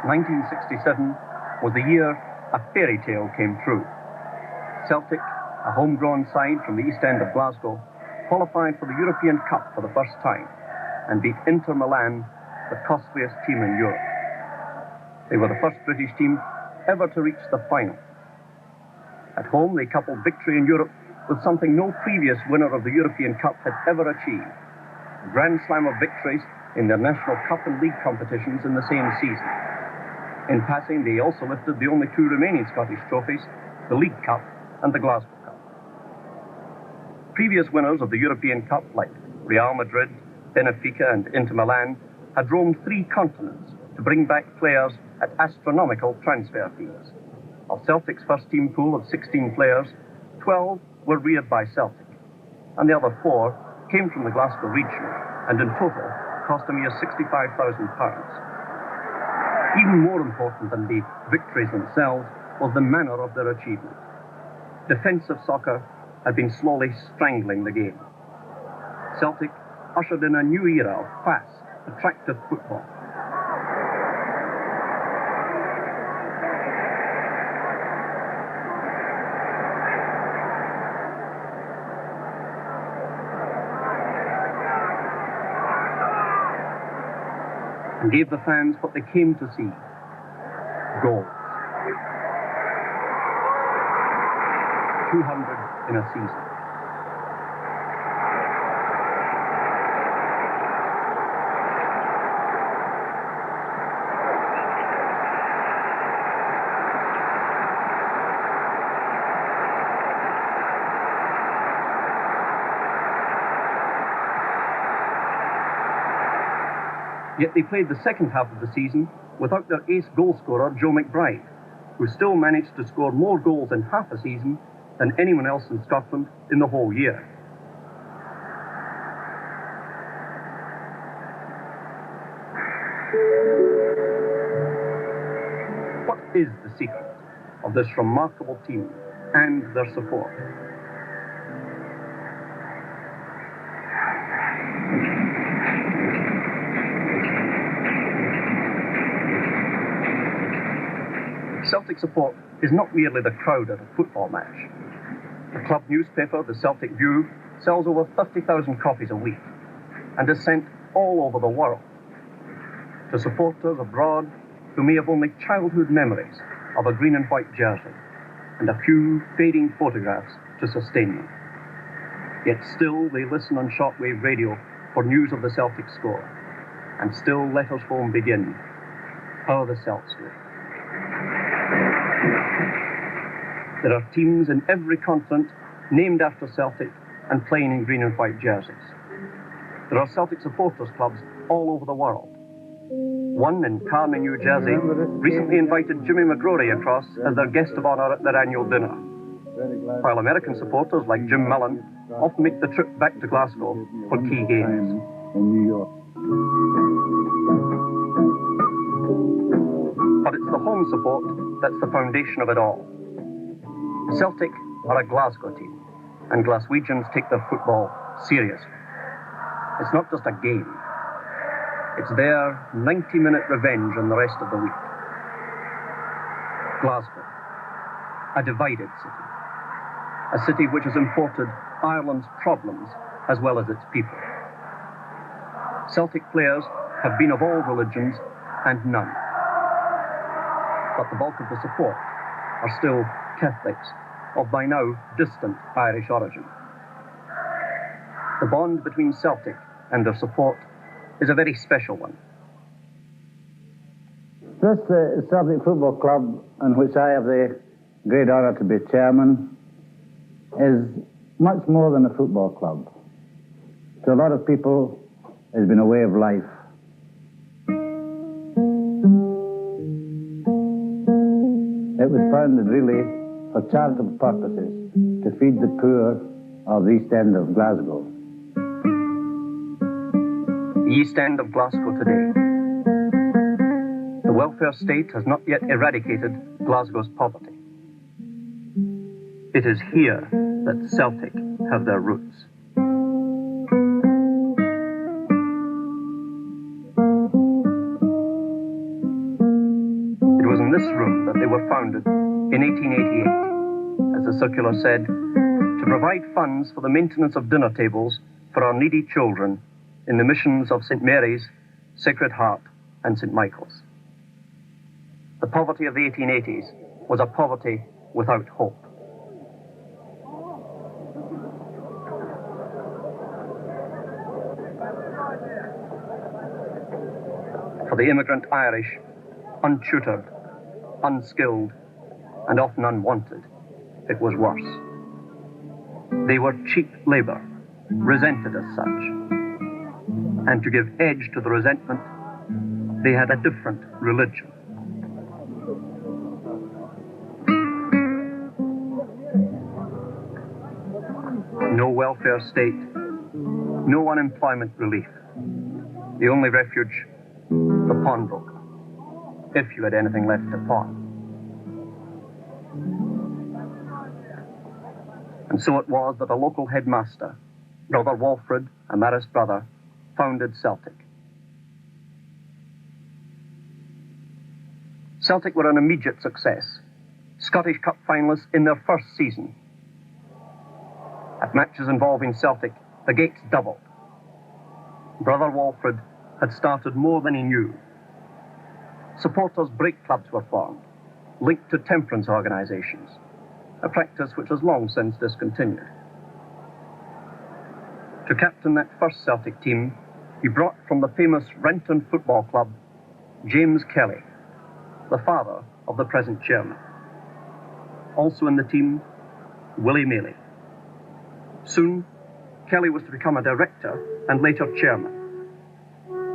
1967 was the year a fairy tale came true. Celtic, a homegrown side from the east end of Glasgow, qualified for the European Cup for the first time and beat Inter Milan, the costliest team in Europe. They were the first British team ever to reach the final. At home, they coupled victory in Europe with something no previous winner of the European Cup had ever achieved: a grand slam of victories in their national cup and league competitions in the same season. In passing, they also lifted the only two remaining Scottish trophies, the League Cup and the Glasgow Cup. Previous winners of the European Cup, like Real Madrid, Benfica and Inter Milan, had roamed 3 continents to bring back players at astronomical transfer fees. Of Celtic's first team pool of 16 players, 12 were reared by Celtic, and the other 4 came from the Glasgow region, and in total cost a mere £65,000. Even more important than the victories themselves was the manner of their achievement. Defensive soccer had been slowly strangling the game. Celtic ushered in a new era of fast, attractive football. And gave the fans what they came to see: goals. 200 in a season. Yet they played the second half of the season without their ace goalscorer, Joe McBride, who still managed to score more goals in half a season than anyone else in Scotland in the whole year. What is the secret of this remarkable team and their support? Celtic support is not merely the crowd at a football match. The club newspaper, the Celtic View, sells over 30,000 copies a week and is sent all over the world to supporters abroad who may have only childhood memories of a green and white jersey and a few fading photographs to sustain them. Yet still they listen on shortwave radio for news of the Celtic score, and still letters home begin: "How the Celts do." There are teams in every continent named after Celtic and playing in green and white jerseys. There are Celtic supporters clubs all over the world. One in Kearney, New Jersey, recently invited Jimmy McGrory across as their guest of honour at their annual dinner, while American supporters like Jim Mullen often make the trip back to Glasgow for key games. In New York. But it's the home support that's the foundation of it all. Celtic are a Glasgow team, and Glaswegians take their football seriously. It's not just a game. It's their 90-minute revenge on the rest of the week. Glasgow, a divided city. A city which has imported Ireland's problems as well as its people. Celtic players have been of all religions and none. But the bulk of the support are still Catholics of by now distant Irish origin. The bond between Celtic and their support is a very special one. This Celtic Football Club, in which I have the great honour to be chairman, is much more than a football club. To a lot of people, it's been a way of life. It was founded really for charitable purposes, to feed the poor of the East End of Glasgow. The East End of Glasgow today. The welfare state has not yet eradicated Glasgow's poverty. It is here that Celtic have their roots. this room that they were founded in 1888, as the circular said, to provide funds for the maintenance of dinner tables for our needy children in the missions of St. Mary's, Sacred Heart, and St. Michael's. The poverty of the 1880s was a poverty without hope. For the immigrant Irish, untutored, unskilled, and often unwanted, it was worse. They were cheap labour, resented as such. And to give edge to the resentment, they had a different religion. No welfare state, no unemployment relief. The only refuge, the pawnbroker, if you had anything left to pawn. And so it was that a local headmaster, Brother Walfrid, a Marist brother, founded Celtic. Celtic were an immediate success, Scottish Cup finalists in their first season. At matches involving Celtic, the gates doubled. Brother Walfrid had started more than he knew. Supporters' break clubs were formed, linked to temperance organisations, a practice which has long since discontinued. To captain that first Celtic team, he brought from the famous Renton Football Club James Kelly, the father of the present chairman. Also in the team, Willie Maley. Soon, Kelly was to become a director and later chairman,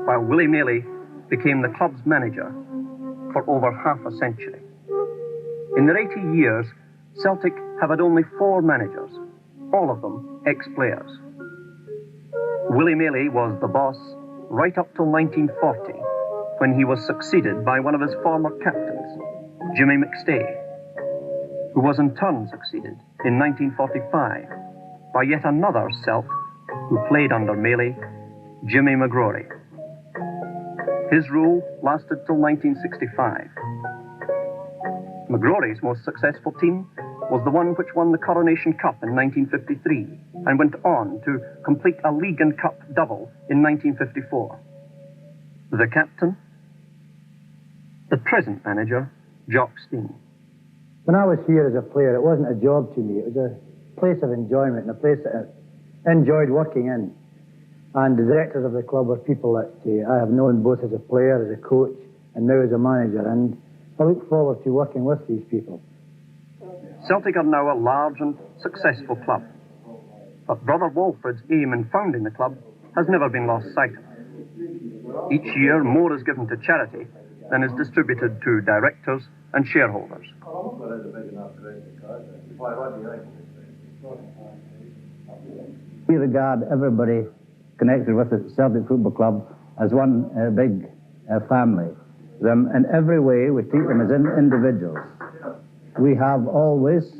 while Willie Maley became the club's manager for over half a century. In their 80 years, Celtic have had only 4 managers, all of them ex-players. Willie Maley was the boss right up till 1940, when he was succeeded by one of his former captains, Jimmy McStay, who was in turn succeeded in 1945 by yet another Celt who played under Maley, Jimmy McGrory. His rule lasted till 1965. McGrory's most successful team was the one which won the Coronation Cup in 1953 and went on to complete a League and Cup double in 1954. The captain? The present manager, Jock Stein. When I was here as a player, it wasn't a job to me. It was a place of enjoyment and a place that I enjoyed working in. And the directors of the club are people that I have known both as a player, as a coach, and now as a manager. And I look forward to working with these people. Celtic are now a large and successful club. But Brother Walfrid's aim in founding the club has never been lost sight of. Each year, more is given to charity than is distributed to directors and shareholders. We regard everybody connected with the Celtic Football Club as one big family. In every way, we treat them as individuals. We have always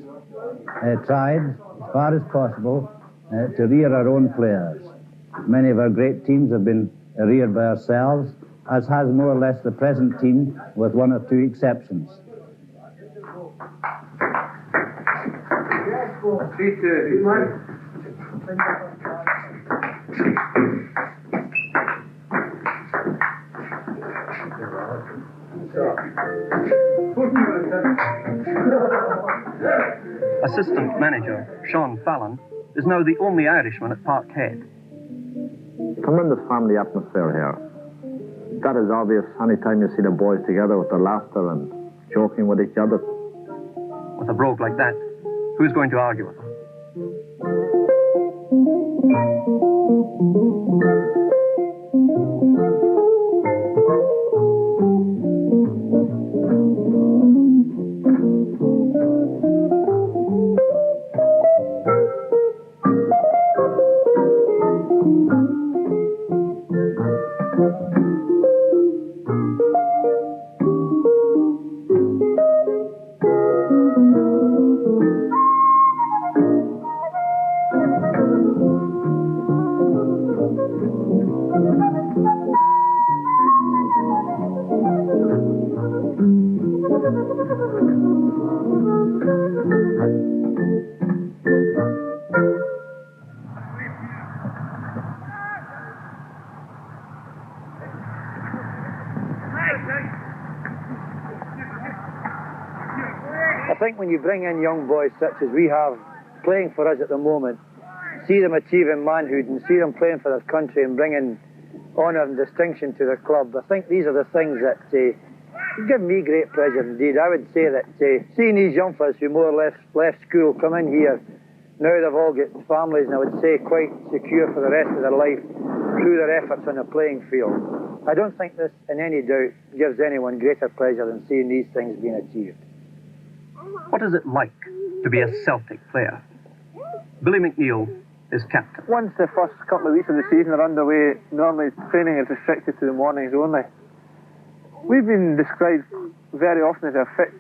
tried, as far as possible, to rear our own players. Many of our great teams have been reared by ourselves, as has more or less the present team, with 1 or 2 exceptions. Assistant manager Sean Fallon is now the only Irishman at Parkhead. Tremendous family atmosphere here. That is obvious anytime you see the boys together with their laughter and joking with each other. With a brogue like that, who's going to argue with him? think when you bring in young boys such as we have playing for us at the moment, see them achieving manhood and see them playing for their country and bringing honour and distinction to their club, I think these are the things that give me great pleasure indeed. I would say that seeing these young fellas who more or less left school come in here, now they've all got families, and I would say quite secure for the rest of their life through their efforts on the playing field. I don't think this in any doubt gives anyone greater pleasure than seeing these things being achieved. What is it like to be a Celtic player? Billy McNeil is captain. Once the first couple of weeks of the season are underway, normally training is restricted to the mornings only. We've been described very often as a fit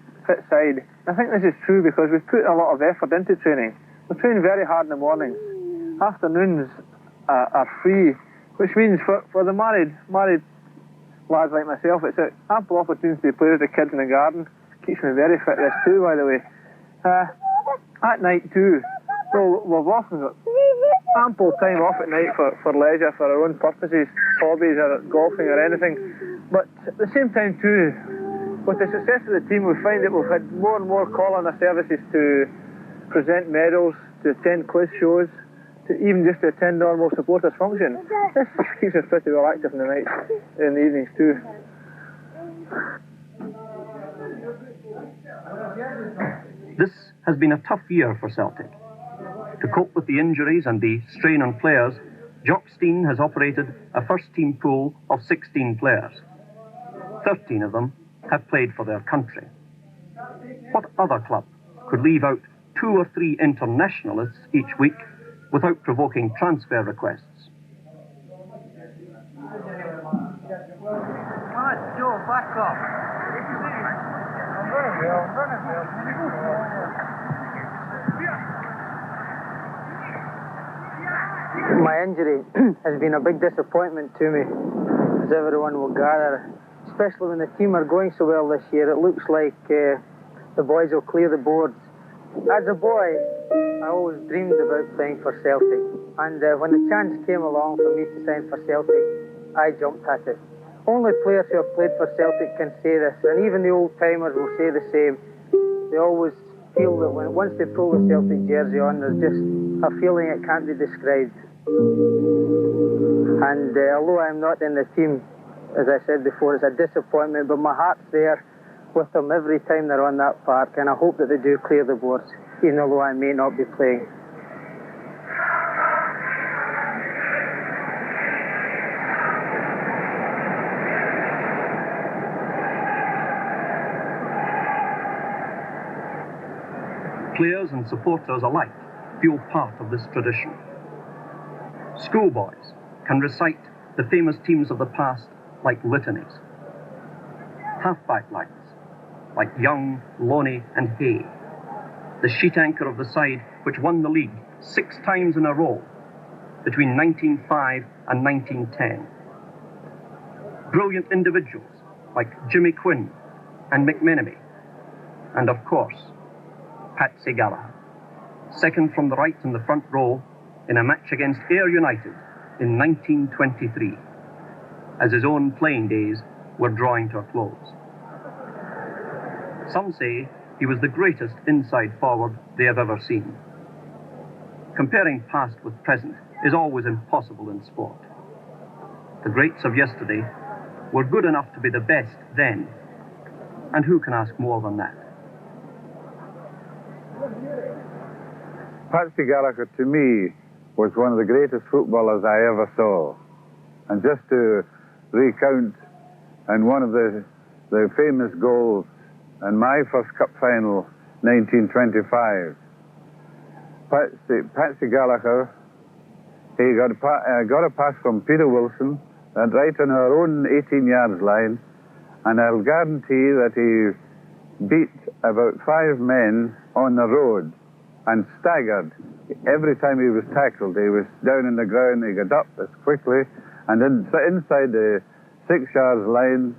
side. I think this is true because we've put a lot of effort into training. We train very hard in the mornings. Afternoons are free, which means for the married lads like myself, it's an ample opportunity to play with the kids in the garden. Keeps me very fit, this too, by the way. At night too, well, we've often got ample time off at night for leisure, for our own purposes, hobbies or golfing or anything. But at the same time too, with the success of the team, we find that we've had more and more call on our services to present medals, to attend quiz shows, to even just to attend normal supporters function. This keeps us pretty well active in the nights, in the evenings too. This has been a tough year for Celtic. To cope with the injuries and the strain on players, Jock Stein has operated a first-team pool of 16 players. 13 of them have played for their country. What other club could leave out 2 or 3 internationalists each week without provoking transfer requests? Joe, back off. My injury has been a big disappointment to me, as everyone will gather, especially when the team are going so well this year. It looks like the boys will clear the boards. As a boy, I always dreamed about playing for Celtic, and when the chance came along for me to sign for Celtic, I jumped at it. Only players who have played for Celtic can say this, and even the old-timers will say the same. They always feel that once they pull the Celtic jersey on, there's just a feeling it can't be described. And although I'm not in the team, as I said before, it's a disappointment, but my heart's there with them every time they're on that park, and I hope that they do clear the boards, even although I may not be playing. Players and supporters alike feel part of this tradition. Schoolboys can recite the famous teams of the past like litanies. Half-back lines like Young, Loney and Hay. The sheet anchor of the side which won the league 6 times in a row between 1905 and 1910. Brilliant individuals like Jimmy Quinn and McMenemy. And of course, Patsy Gallagher, second from the right in the front row in a match against Ayr United in 1923, as his own playing days were drawing to a close. Some say he was the greatest inside forward they have ever seen. Comparing past with present is always impossible in sport. The greats of yesterday were good enough to be the best then, and who can ask more than that? Patsy Gallagher, to me, was one of the greatest footballers I ever saw. And just to recount, and one of the famous goals in my first cup final, 1925, Patsy Gallagher, he got a pass from Peter Wilson, and right on our own 18 yards line, and I'll guarantee that he beat about 5 men on the road and staggered. Every time he was tackled, he was down in the ground, he got up as quickly, and then inside the 6 yards line,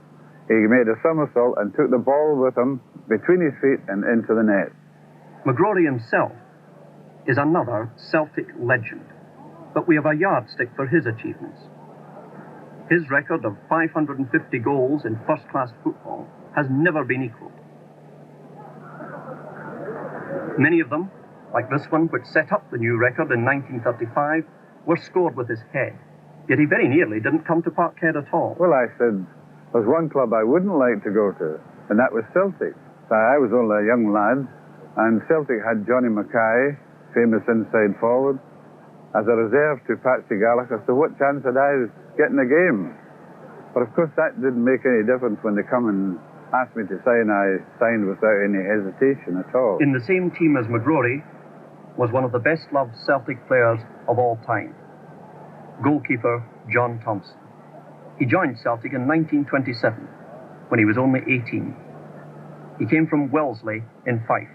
he made a somersault and took the ball with him between his feet and into the net. McGrory himself is another Celtic legend, but we have a yardstick for his achievements. His record of 550 goals in first-class football has never been equalled. Many of them, like this one which set up the new record in 1935, were scored with his head. Yet he very nearly didn't come to Parkhead at all. Well, I said, there's one club I wouldn't like to go to, and that was Celtic. So I was only a young lad, and Celtic had Johnny Mackay, famous inside forward, as a reserve to Patsy Gallagher, so what chance had I of getting a game? But of course that didn't make any difference when they come and asked me to sign. I signed without any hesitation at all. In the same team as McGrory was one of the best-loved Celtic players of all time, goalkeeper John Thompson. He joined Celtic in 1927, when he was only 18. He came from Wellesley in Fife.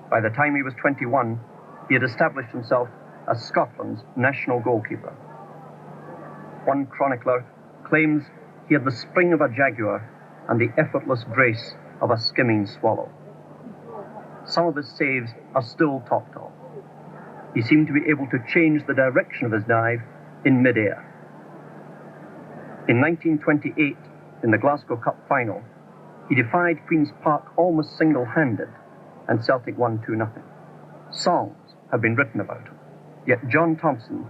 By the time he was 21, he had established himself as Scotland's national goalkeeper. One chronicler claims he had the spring of a jaguar and the effortless grace of a skimming swallow. Some of his saves are still talked of. He seemed to be able to change the direction of his dive in mid-air. In 1928, in the Glasgow Cup final, he defied Queen's Park almost single-handed, and Celtic won 2-0. Songs have been written about him. Yet John Thompson,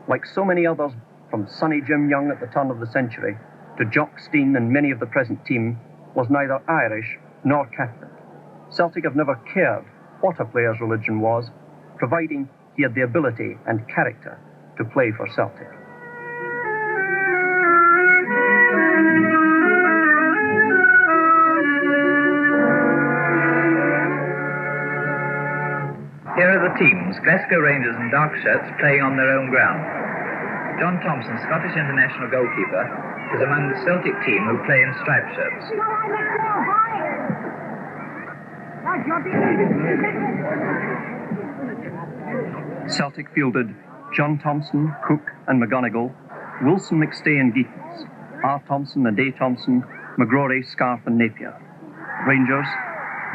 like so many others from Sonny Jim Young at the turn of the century to Jock Stein and many of the present team, was neither Irish nor Catholic. Celtic have never cared what a player's religion was, providing he had the ability and character to play for Celtic. Here are the teams, Glasgow Rangers and Darkshirts, playing on their own ground. John Thompson, Scottish international goalkeeper, is among the Celtic team who play in striped shirts. Celtic fielded John Thompson, Cook and McGonigal, Wilson, McStay and Geekins, R. Thompson and A. Thompson, McGrory, Scarf and Napier. Rangers,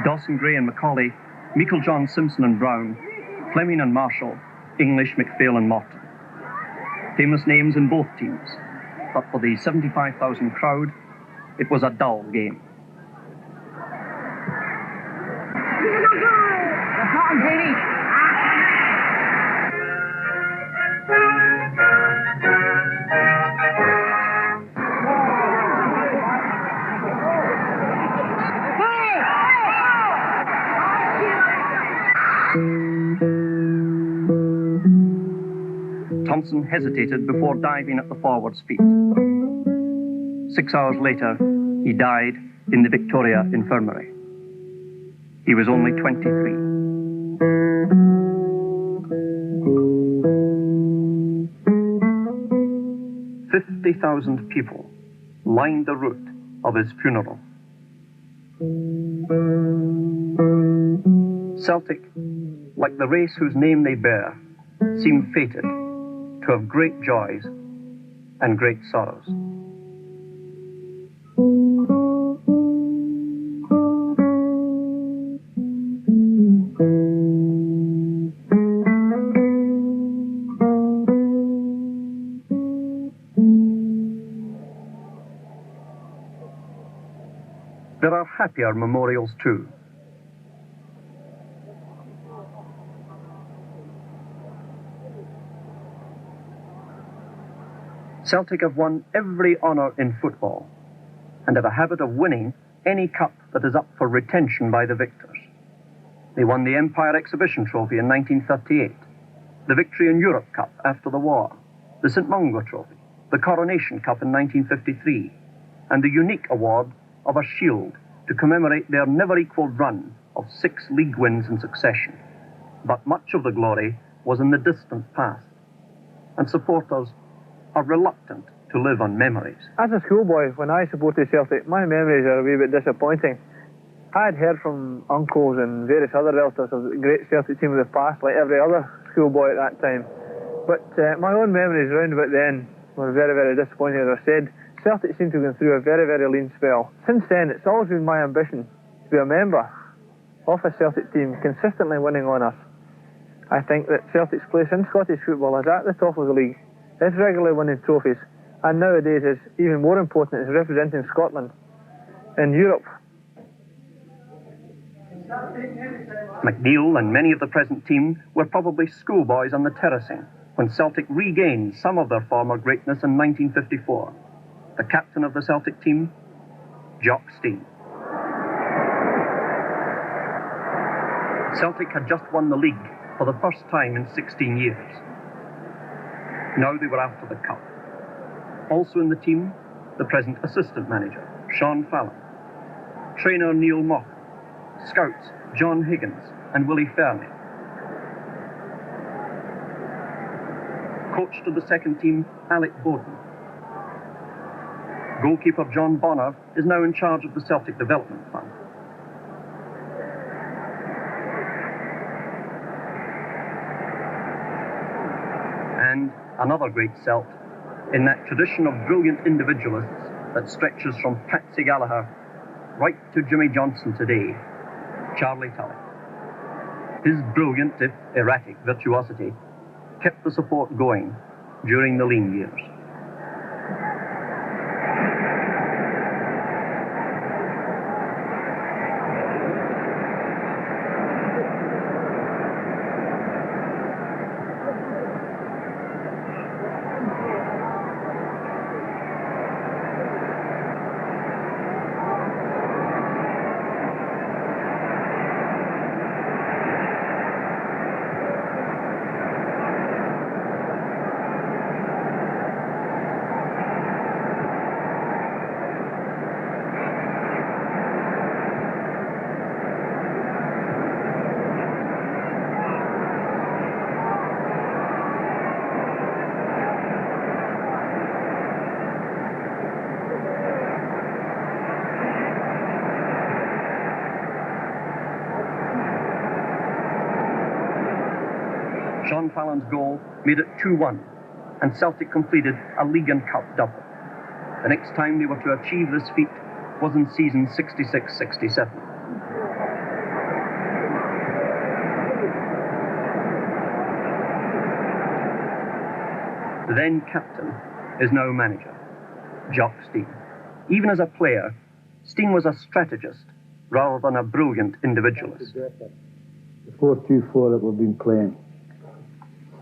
Dawson, Gray and Macaulay, Meikle John, Simpson and Brown, Fleming and Marshall, English, McPhail and Morton. Famous names in both teams, but for the 75,000 crowd, it was a dull game. Thompson hesitated before diving at the forward's feet. 6 hours later, he died in the Victoria Infirmary. He was only 23. "50,000 people lined the route of his funeral. Celtic, like the race whose name they bear, seem fated to have great joys and great sorrows. There are happier memorials too. Celtic have won every honour in football and have a habit of winning any cup that is up for retention by the victors. They won the Empire Exhibition Trophy in 1938, the Victory in Europe Cup after the war, the St Mungo Trophy, the Coronation Cup in 1953, and the unique award of a shield to commemorate their never-equalled run of 6 league wins in succession. But much of the glory was in the distant past, and supporters are reluctant to live on memories. As a schoolboy, when I supported Celtic, my memories are a wee bit disappointing. I had heard from uncles and various other relatives of the great Celtic team of the past, like every other schoolboy at that time. But my own memories around about then were very, very disappointing. As I said, Celtic seemed to have gone through a very, very lean spell. Since then, it's always been my ambition to be a member of a Celtic team, consistently winning honours. I think that Celtic's place in Scottish football is at the top of the league. It's regularly winning trophies, and nowadays is even more important, is representing Scotland in Europe. McNeill and many of the present team were probably schoolboys on the terracing when Celtic regained some of their former greatness in 1954. The captain of the Celtic team, Jock Stein. Celtic had just won the league for the first time in 16 years. Now they were after the cup. Also in the team, the present assistant manager, Sean Fallon, trainer Neil Mock, scouts John Higgins and Willie Fernie. Coach to the second team, Alec Bowden. Goalkeeper John Bonner is now in charge of the Celtic Development Fund. And another great Celt in that tradition of brilliant individualists that stretches from Patsy Gallagher right to Jimmy Johnson today, Charlie Tully. His brilliant, if erratic, virtuosity kept the support going during the lean years. Sean Fallon's goal made it 2-1, and Celtic completed a League and Cup double. The next time they were to achieve this feat was in season 66-67. The then captain is now manager, Jock Stein. Even as a player, Stein was a strategist rather than a brilliant individualist. The 4-2-4 that we've been playing.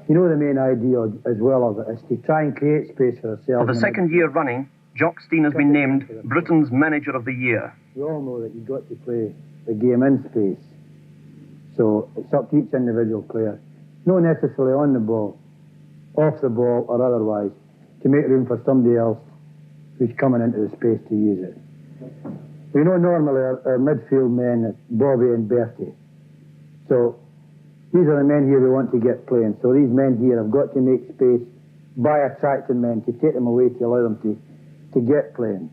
You know, the main idea as well of it is to try and create space for ourselves. For the second year running, Jock Stein has been named Britain's Manager of the Year. We all know that you've got to play the game in space. So it's up to each individual player, not necessarily on the ball, off the ball or otherwise, to make room for somebody else who's coming into the space to use it. We know normally our midfield men, Bobby and Bertie. So these are the men here we want to get playing. So these men here have got to make space by attracting men to take them away to allow them to get playing.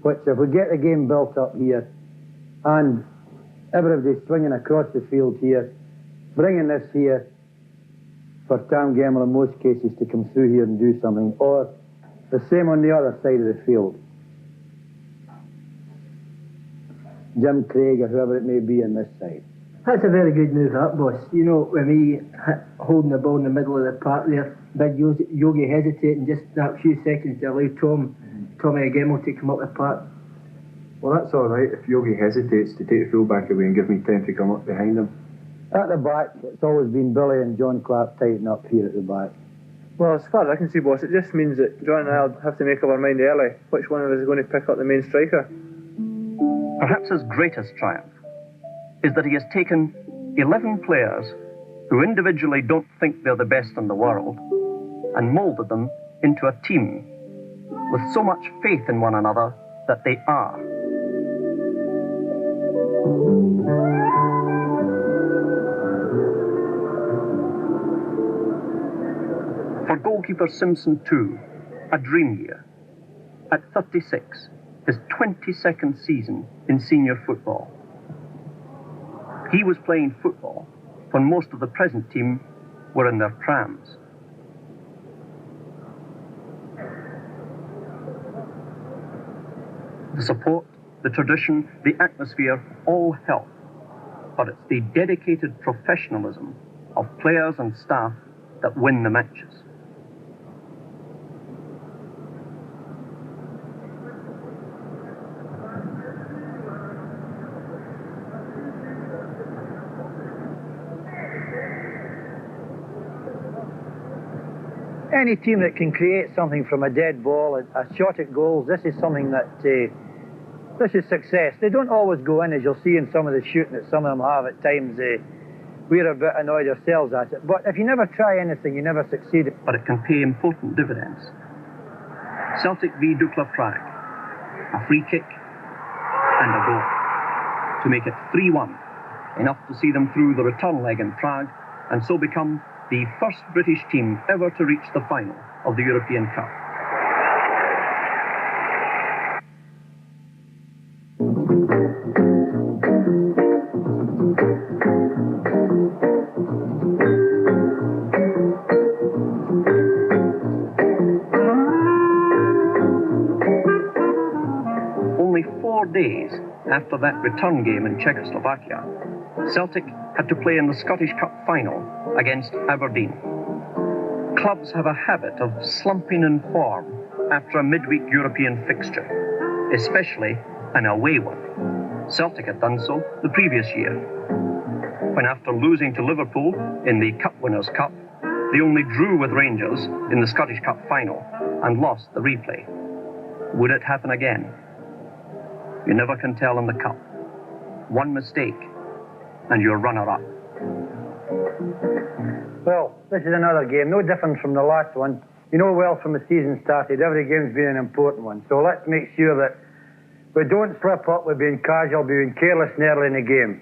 Which, if we get the game built up here and everybody's swinging across the field here, bringing this here for Tam Gemmell in most cases to come through here and do something, or the same on the other side of the field. Jim Craig or whoever it may be on this side. That's a very good move, that, boss. You know, when we holding the ball in the middle of the park there, big Yogi hesitating just that few seconds to allow Tommy Gemmell to come up the park. Well, that's all right if Yogi hesitates to take the fullback away and give me time to come up behind him. At the back, it's always been Billy and John Clark tighten up here at the back. Well, as far as I can see, boss, it just means that John and I will have to make up our mind early which one of us is going to pick up the main striker. Perhaps his greatest triumph is that he has taken 11 players who individually don't think they're the best in the world and moulded them into a team with so much faith in one another that they are. For goalkeeper Simpson too, a dream year. At 36, his 22nd season in senior football. He was playing football when most of the present team were in their prams. The support, the tradition, the atmosphere all help, but it's the dedicated professionalism of players and staff that win the matches. any team that can create something from a dead ball, a shot at goals, this is something that, this is success. They don't always go in, as you'll see in some of the shooting that some of them have at times. We're a bit annoyed ourselves at it. But if you never try anything, you never succeed. But it can pay important dividends. Celtic v Dukla Prague. A free kick and a goal to make it 3-1, enough to see them through the return leg in Prague and so become the first British team ever to reach the final of the European Cup. Only 4 days after that return game in Czechoslovakia, Celtic had to play in the Scottish Cup final against Aberdeen. Clubs have a habit of slumping in form after a midweek European fixture, especially an away one. Celtic had done so the previous year, when after losing to Liverpool in the Cup Winners' Cup, they only drew with Rangers in the Scottish Cup final and lost the replay. Would it happen again? You never can tell in the Cup. One mistake and you're runner-up. Well, this is another game, no different from the last one. You know well from the season started, every game's been an important one. So let's make sure that we don't slip up with being casual, being careless and early in the game.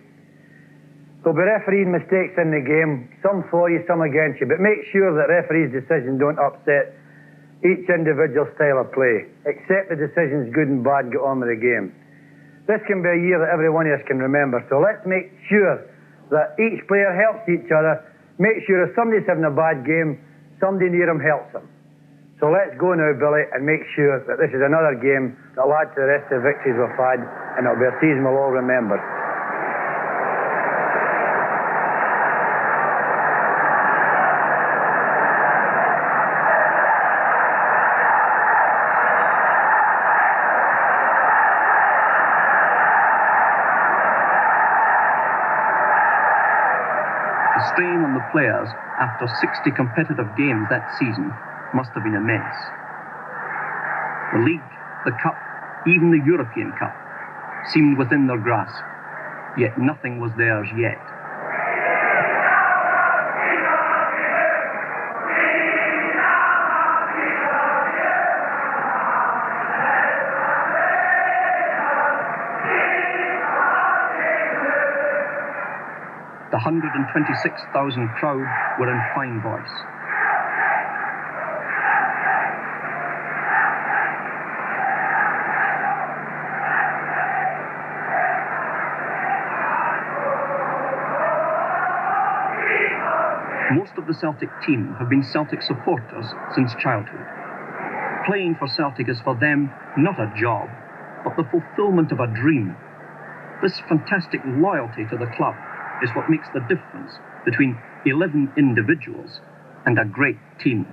There'll be refereeing mistakes in the game, some for you, some against you, but make sure that referees' decisions don't upset each individual style of play. Accept the decisions, good and bad, and get on with the game. This can be a year that every one of us can remember, so let's make sure that each player helps each other. Make sure if somebody's having a bad game, somebody near him helps him. So let's go now, Billy, and make sure that this is another game that'll add to the rest of the victories we've had, and it'll be a season we'll all remember. The strain on the players after 60 competitive games that season must have been immense. The league, the cup, even the European Cup seemed within their grasp, yet nothing was theirs yet. The 126,000 crowd were in fine voice. Most of the Celtic team have been Celtic supporters since childhood. Playing for Celtic is for them not a job, but the fulfillment of a dream. This fantastic loyalty to the club is what makes the difference between 11 individuals and a great team.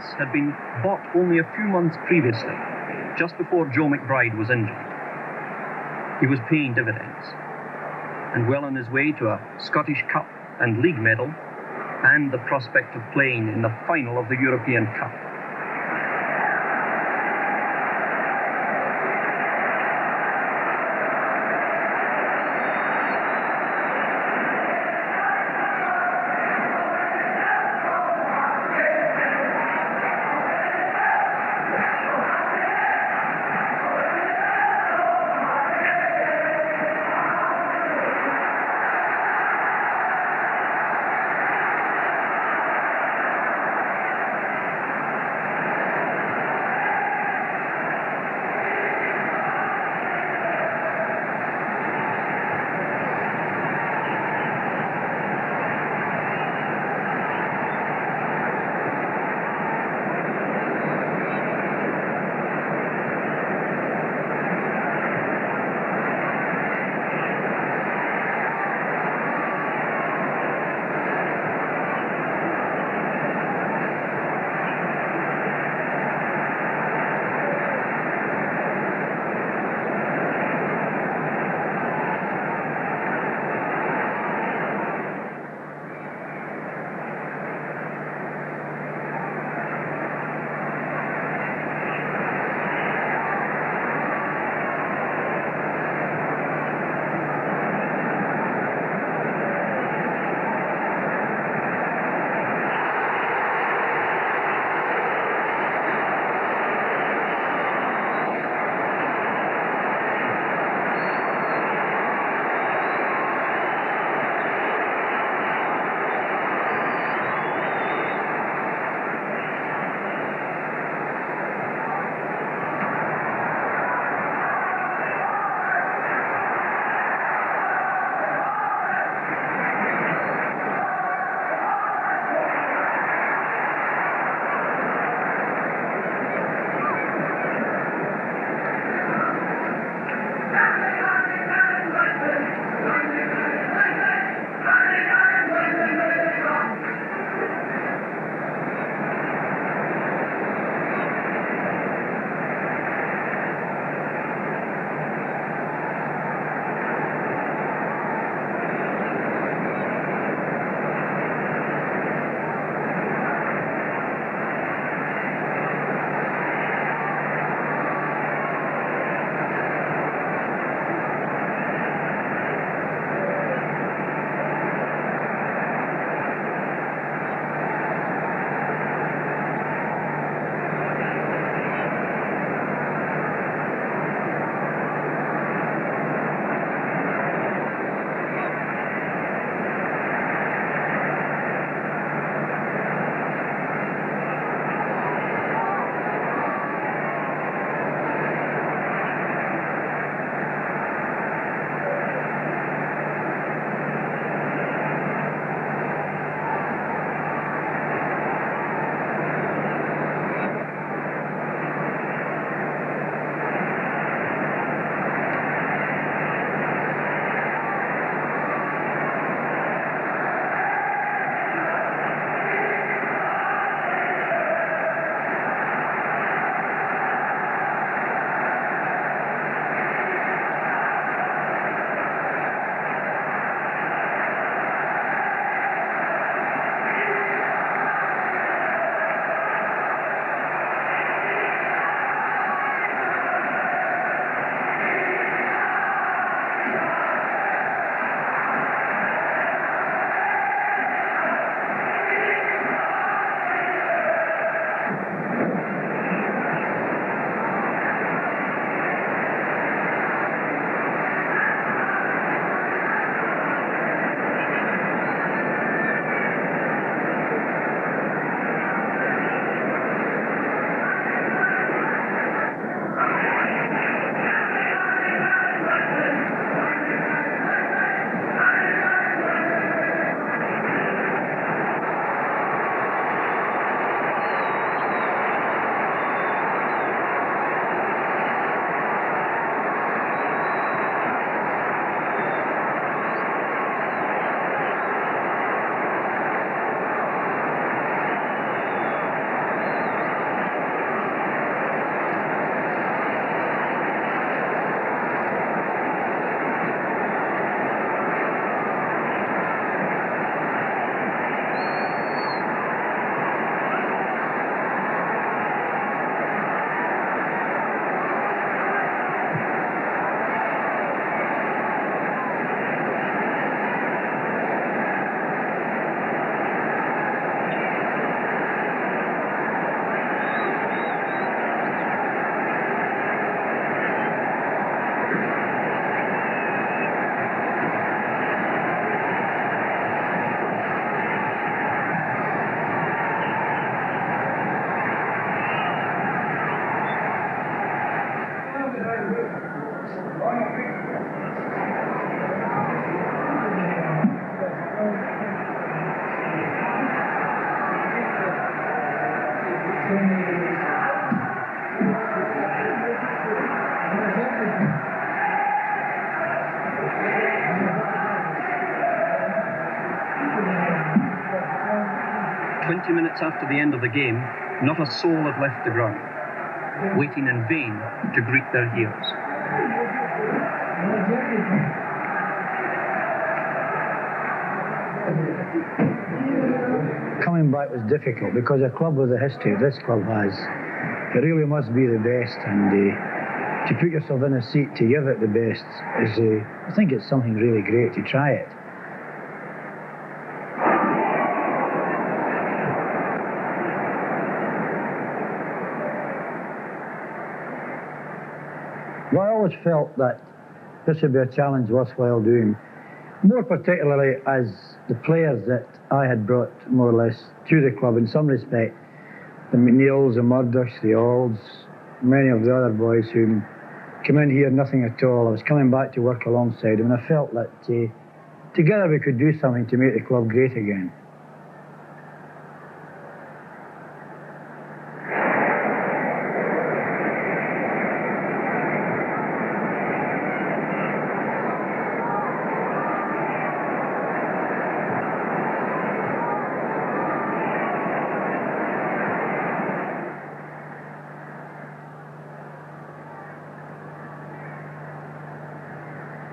rights had been bought only a few months previously, just before Joe McBride was injured. He was paying dividends, and well on his way to a Scottish Cup and League medal, and the prospect of playing in the final of the European Cup. 20 minutes after the end of the game, not a soul had left the ground, waiting in vain to greet their heroes. Coming back was difficult because a club with the history this club has, it really must be the best, and to put yourself in a seat to give it the best is, I think it's something really great to try it. Well, I always felt that this would be a challenge worthwhile doing, more particularly as the players that I had brought more or less to the club in some respect, the McNeils, the Murdochs, the Alds, many of the other boys who came in here nothing at all. I was coming back to work alongside them, and I felt that together we could do something to make the club great again.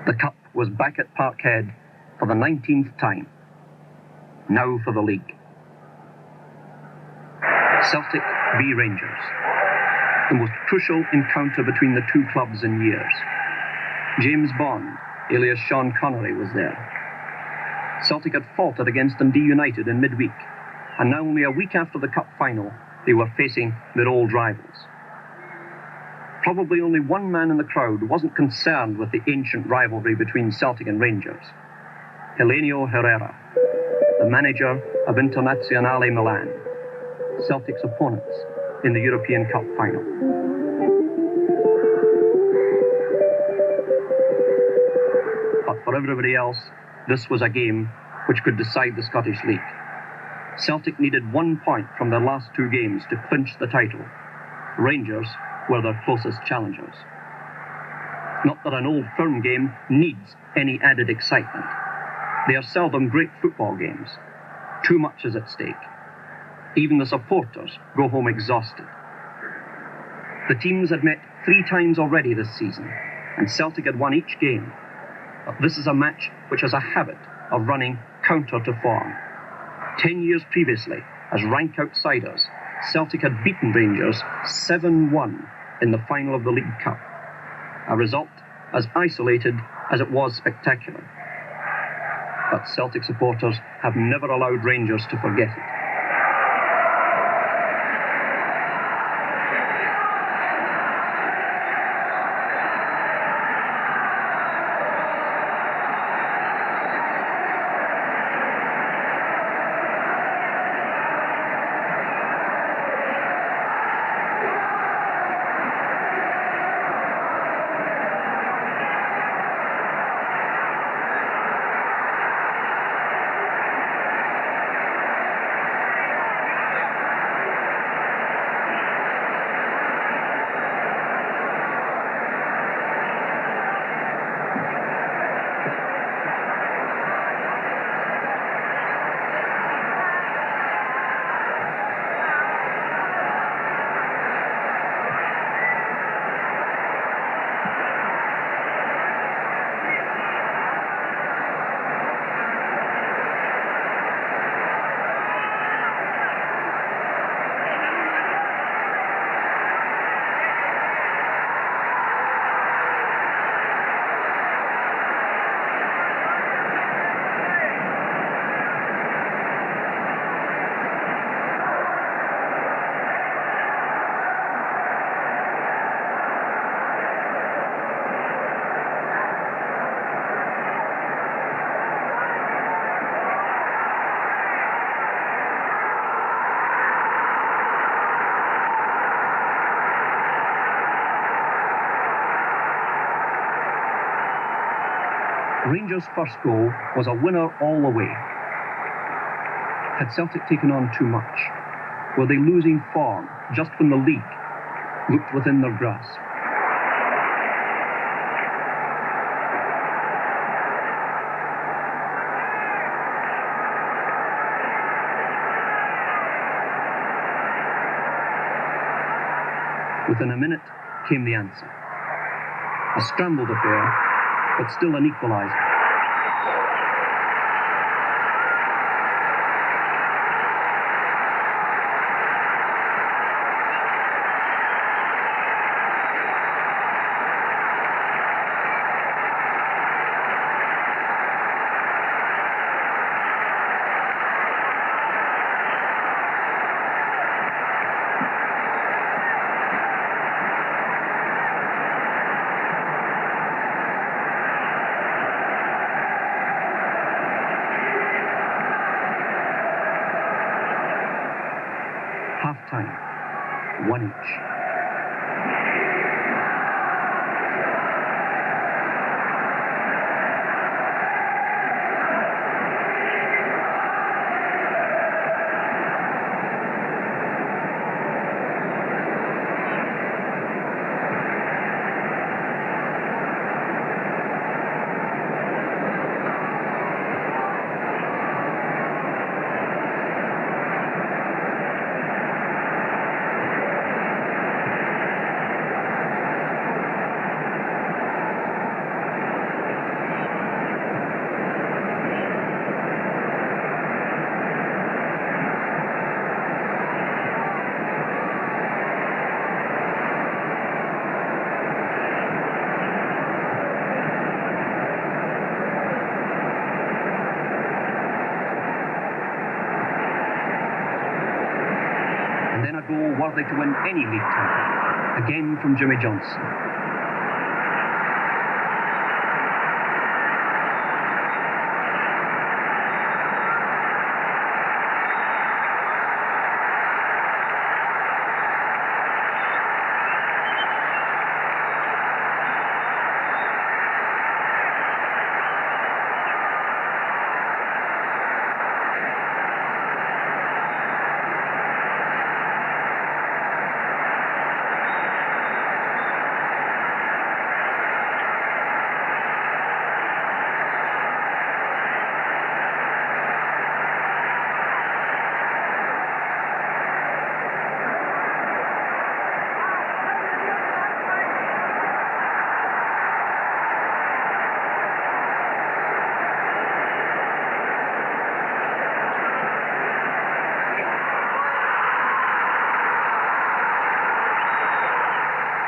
The Cup was back at Parkhead for the 19th time. Now for the league. Celtic v Rangers. The most crucial encounter between the two clubs in years. James Bond, alias Sean Connery, was there. Celtic had faltered against Dundee United in midweek, and now only a week after the Cup final, they were facing their old rivals. Probably only one man in the crowd wasn't concerned with the ancient rivalry between Celtic and Rangers. Helenio Herrera, the manager of Inter Milan, Celtic's opponents in the European Cup final. But for everybody else, this was a game which could decide the Scottish League. Celtic needed 1 point from their last two games to clinch the title. Rangers were their closest challengers. Not that an old firm game needs any added excitement. They are seldom great football games. Too much is at stake. Even the supporters go home exhausted. The teams had met 3 times already this season, and Celtic had won each game. But this is a match which has a habit of running counter to form. 10 years previously, as rank outsiders, Celtic had beaten Rangers 7-1 in the final of the League Cup. A result as isolated as it was spectacular. But Celtic supporters have never allowed Rangers to forget it. Rangers' first goal was a winner all the way. Had Celtic taken on too much? Were they losing form just when the league looked within their grasp? Within a minute came the answer. A scrambled affair, but still an equaliser. Half-time, 1 each. Then a goal worthy to win any league title, again from Jimmy Johnson.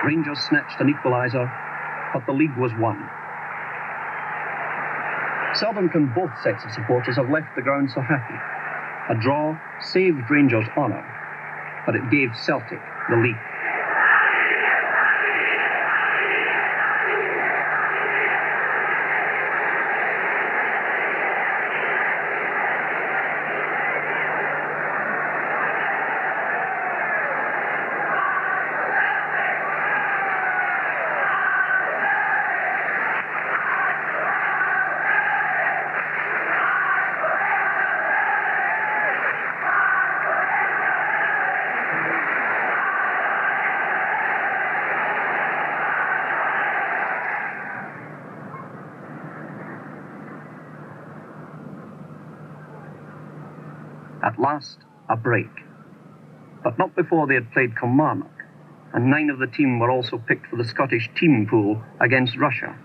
Rangers snatched an equaliser, but the league was won. Seldom can both sets of supporters have left the ground so happy. A draw saved Rangers' honour, but it gave Celtic the league. At last, a break. But not before they had played Kilmarnock, and 9 of the team were also picked for the Scottish team pool against Russia.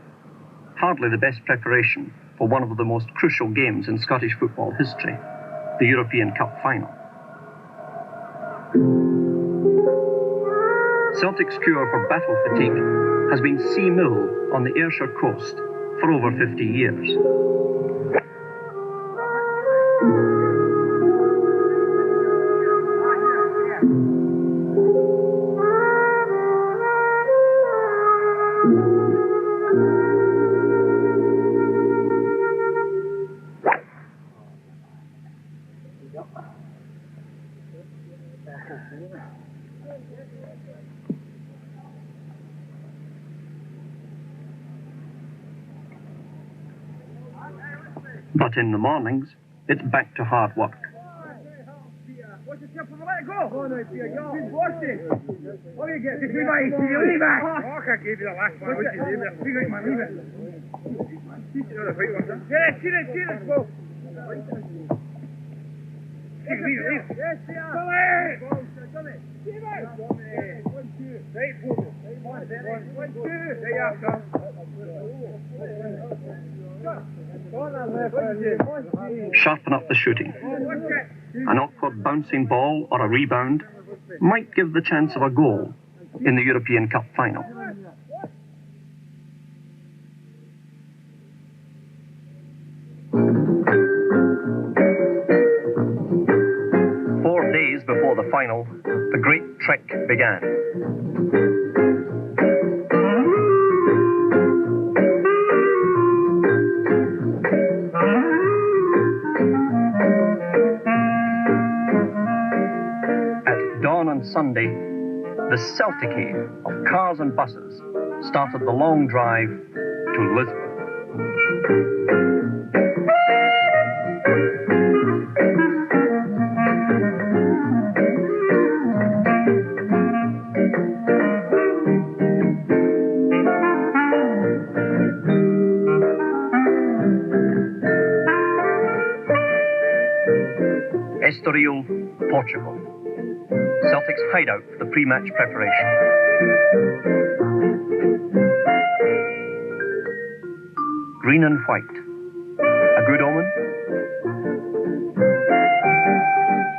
Hardly the best preparation for one of the most crucial games in Scottish football history, the European Cup final. Celtic's cure for battle fatigue has been Sea Mill on the Ayrshire coast for over 50 years. But in the mornings, it's back to hard work. What's the tip from the let go? Oh, no, Peter, you've lost it. What do you get? Just leave it back. Oh, I gave you the last one. What did you do there? Leave it, man, leave it. Shoot it, go. Leave it. Yes, Peter. Go ahead. Sharpen up the shooting. An awkward bouncing ball or a rebound might give the chance of a goal in the European Cup final. Days before the final, the great trek began. At dawn on Sunday, the Celtic of cars and buses started the long drive to Lisbon. Estoril, Portugal. Celtic's hideout for the pre-match preparation. Green and white. A good omen?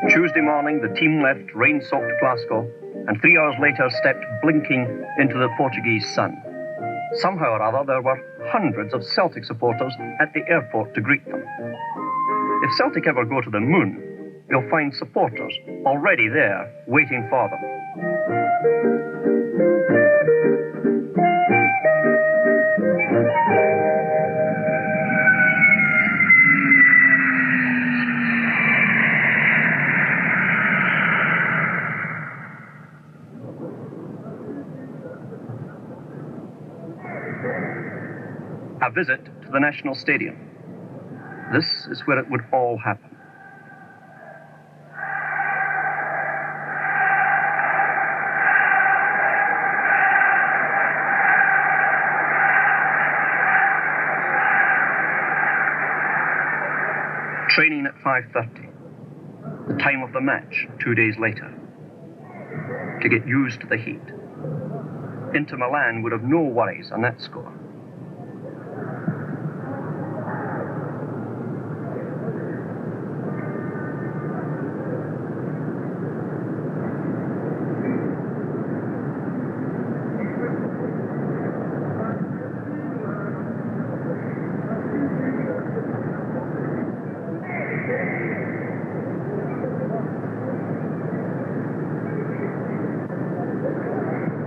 Tuesday morning, the team left rain-soaked Glasgow and 3 hours later stepped blinking into the Portuguese sun. Somehow or other, there were hundreds of Celtic supporters at the airport to greet them. If Celtic ever go to the moon, you'll find supporters already there, waiting for them. A visit to the National Stadium. This is where it would all happen. Training at 5:30, the time of the match 2 days later. To get used to the heat. Inter Milan would have no worries on that score.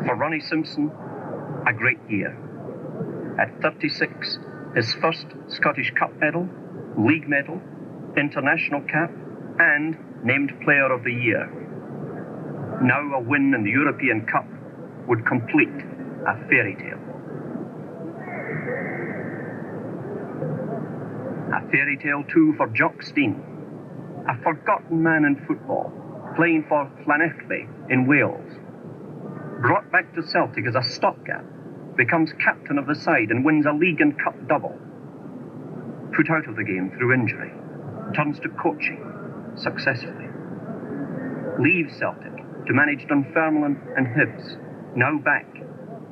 For Ronnie Simpson, a great year. At 36, his first Scottish Cup medal, league medal, international cap, and named Player of the Year. Now a win in the European Cup would complete a fairy tale. A fairy tale too for Jock Stein, a forgotten man in football, playing for Llanelli in Wales. Brought back to Celtic as a stopgap, becomes captain of the side and wins a league and cup double. Put out of the game through injury, turns to coaching successfully. Leaves Celtic to manage Dunfermline and Hibs, now back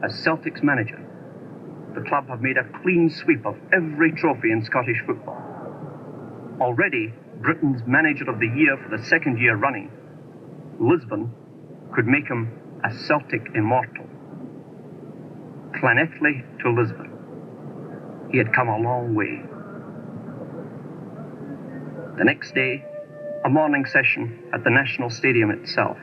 as Celtic's manager. The club have made a clean sweep of every trophy in Scottish football. Already Britain's manager of the year for the second year running, Lisbon could make him a Celtic immortal. Llanelli to Lisbon. He had come a long way. The next day, a morning session at the National Stadium itself.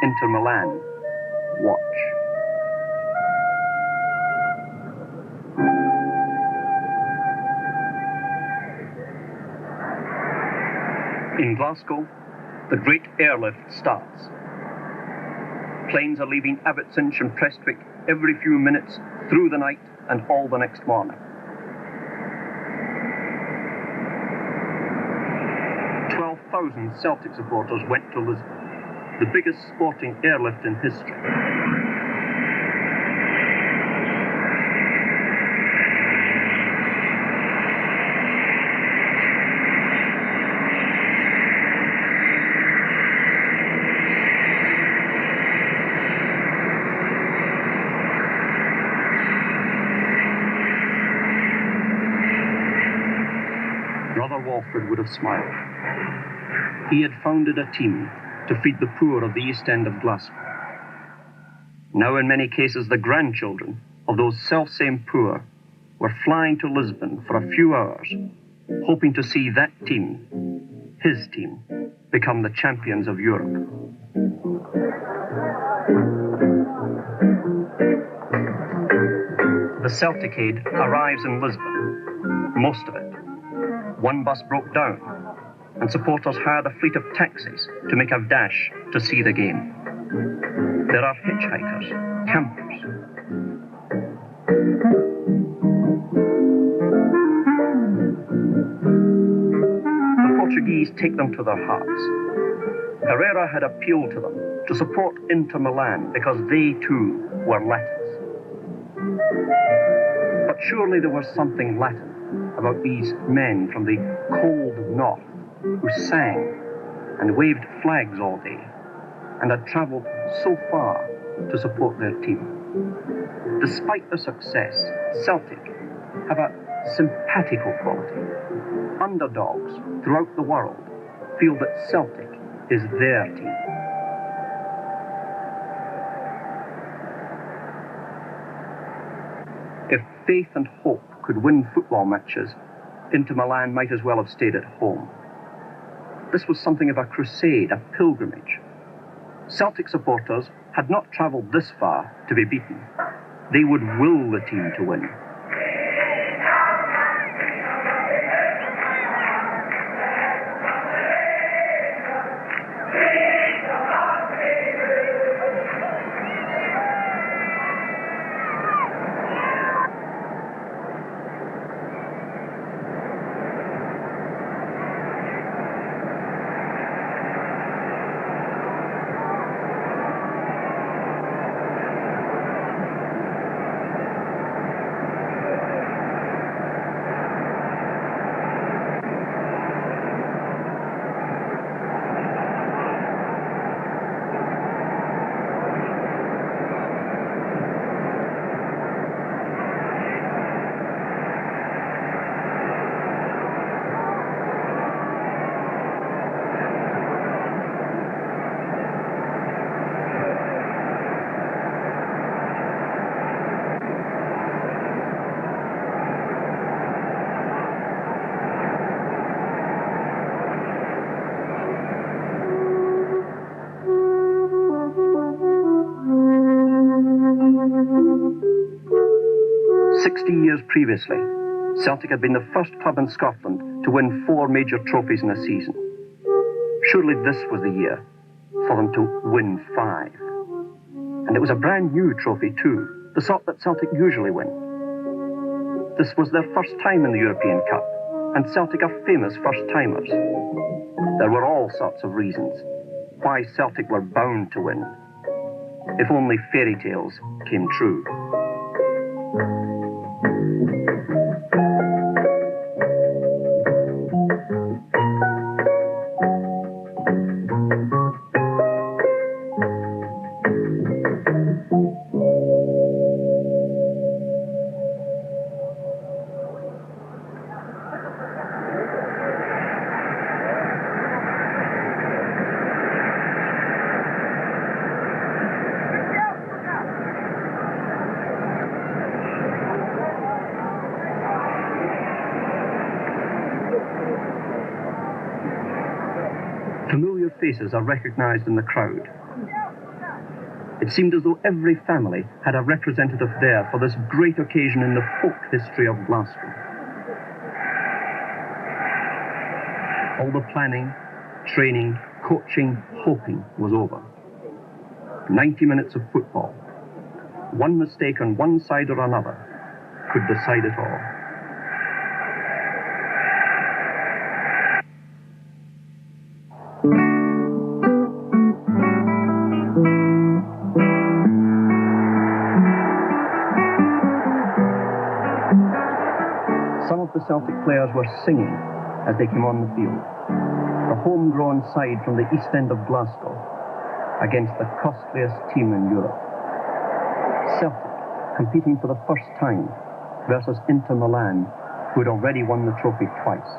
Inter Milan. Watch. In Glasgow, the great airlift starts. Planes are leaving Abbotssinch and Prestwick every few minutes, through the night and all the next morning. 12,000 Celtic supporters went to Lisbon, the biggest sporting airlift in history. Brother Walford would have smiled. He had founded a team to feed the poor of the East End of Glasgow. Now, in many cases, the grandchildren of those self-same poor were flying to Lisbon for a few hours, hoping to see that team, his team, become the champions of Europe. The Celticade arrives in Lisbon, most of it. One bus broke down, and supporters hired a fleet of taxis to make a dash to see the game. There are hitchhikers, campers. The Portuguese take them to their hearts. Herrera had appealed to them to support Inter Milan because they too were Latins. But surely there was something Latin about these men from the cold north who sang and waved flags all day and had travelled so far to support their team. Despite their success, Celtic have a simpatico quality. Underdogs throughout the world feel that Celtic is their team. If faith and hope could win football matches, Inter Milan might as well have stayed at home. This was something of a crusade, a pilgrimage. Celtic supporters had not travelled this far to be beaten. They would will the team to win. Years previously, Celtic had been the first club in Scotland to win 4 major trophies in a season. Surely this was the year for them to win 5. And it was a brand new trophy too, the sort that Celtic usually win. This was their first time in the European Cup, and Celtic are famous first-timers. There were all sorts of reasons why Celtic were bound to win, if only fairy tales came true. Familiar faces are recognised in the crowd. It seemed as though every family had a representative there for this great occasion in the folk history of Glasgow. All the planning, training, coaching, hoping was over. 90 minutes of football. One mistake on one side or another could decide it all. Some of the Celtic players were singing as they came on the field. The homegrown side from the east end of Glasgow against the costliest team in Europe. Celtic competing for the first time versus Inter Milan, who had already won the trophy twice.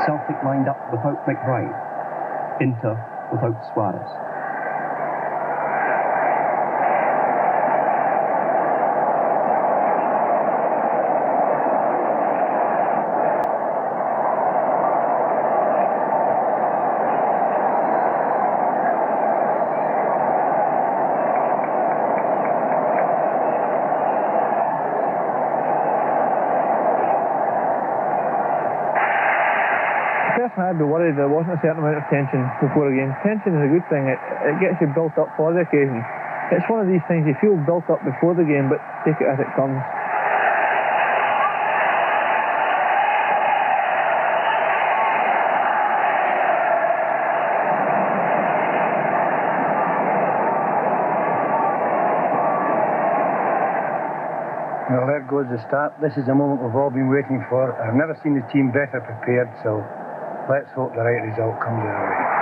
Celtic lined up without McBride, Inter without Suarez. Personally, I'd be worried there wasn't a certain amount of tension before a game. Tension is a good thing. It gets you built up for the occasion. It's one of these things you feel built up before the game, but take it as it comes. Well, there goes the start. This is the moment we've all been waiting for. I've never seen the team better prepared, so let's hope the right result comes our way.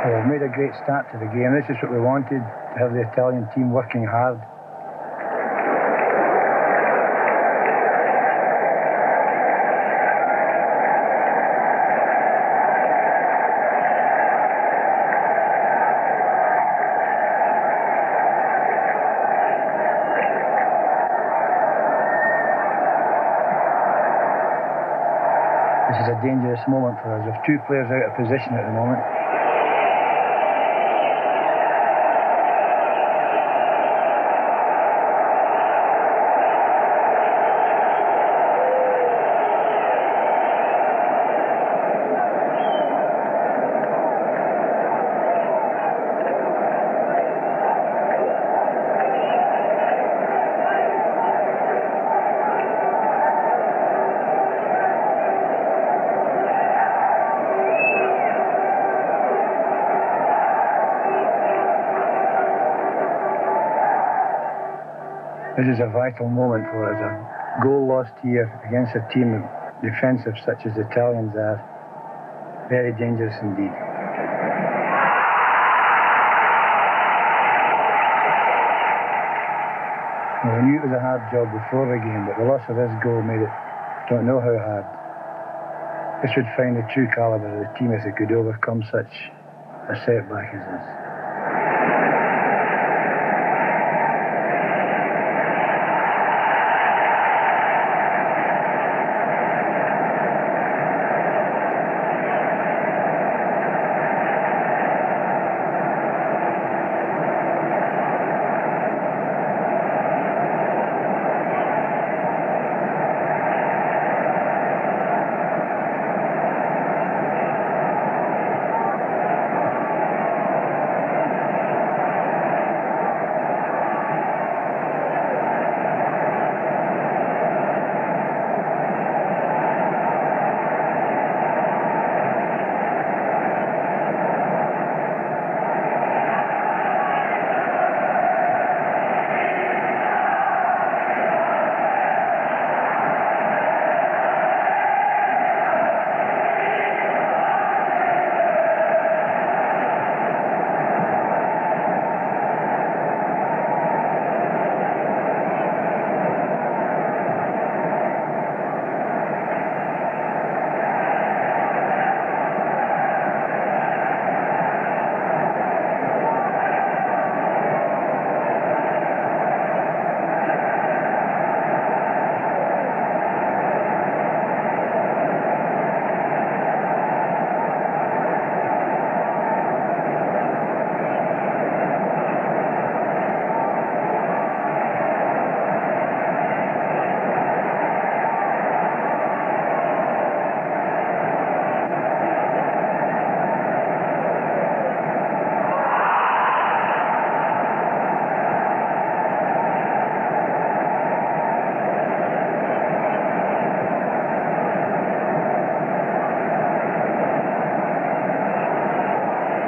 Well, we've made a great start to the game. This is what we wanted, to have the Italian team working hard. This is a dangerous moment for us. We've two players out of position at the moment. This is a vital moment for us. A goal lost here against a team defensive such as the Italians are, very dangerous indeed. Well, we knew it was a hard job before the game, but the loss of this goal made it don't know how hard. This would find the true calibre of the team if it could overcome such a setback as this.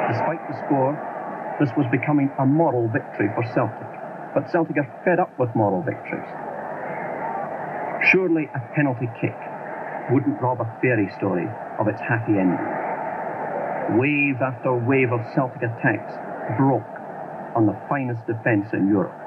Despite the score, this was becoming a moral victory for Celtic. But Celtic are fed up with moral victories. Surely a penalty kick wouldn't rob a fairy story of its happy ending. Wave after wave of Celtic attacks broke on the finest defence in Europe.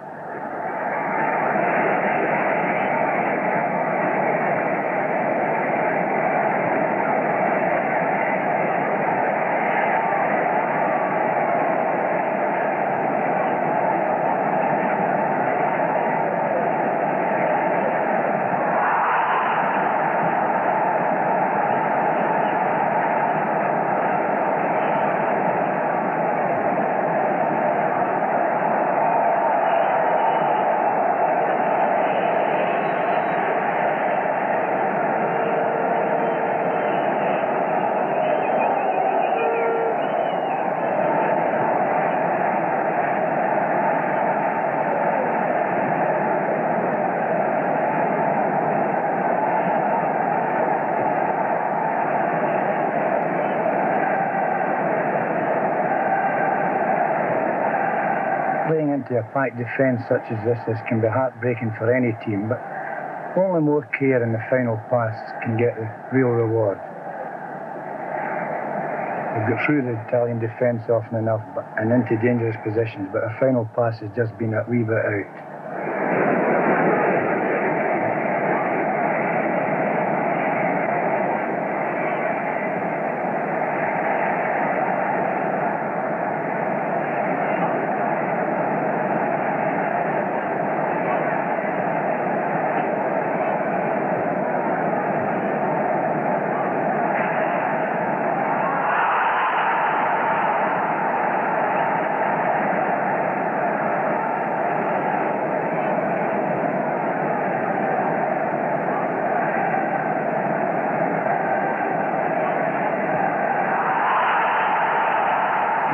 Playing into a packed defence such as this can be heartbreaking for any team, but only more care in the final pass can get the real reward. We've got through the Italian defence often enough and into dangerous positions, but a final pass has just been a wee bit out.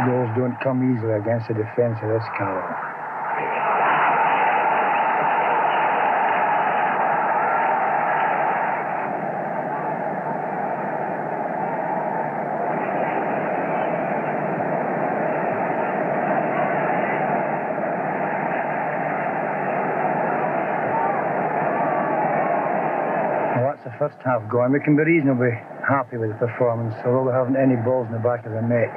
Goals don't come easily against a defence of this calibre. the first half gone, we can be reasonably happy with the performance, although we haven't any balls in the back of the net.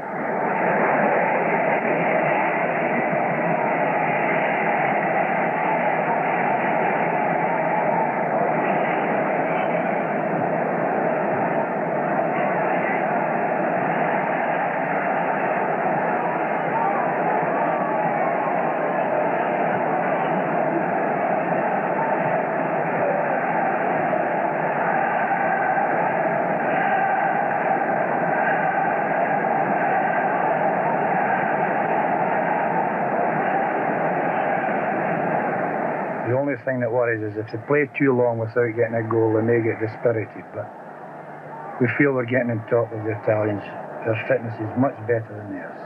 The only thing that worries is if they play too long without getting a goal, they may get dispirited. But we feel we're getting on top of the Italians. Their fitness is much better than theirs.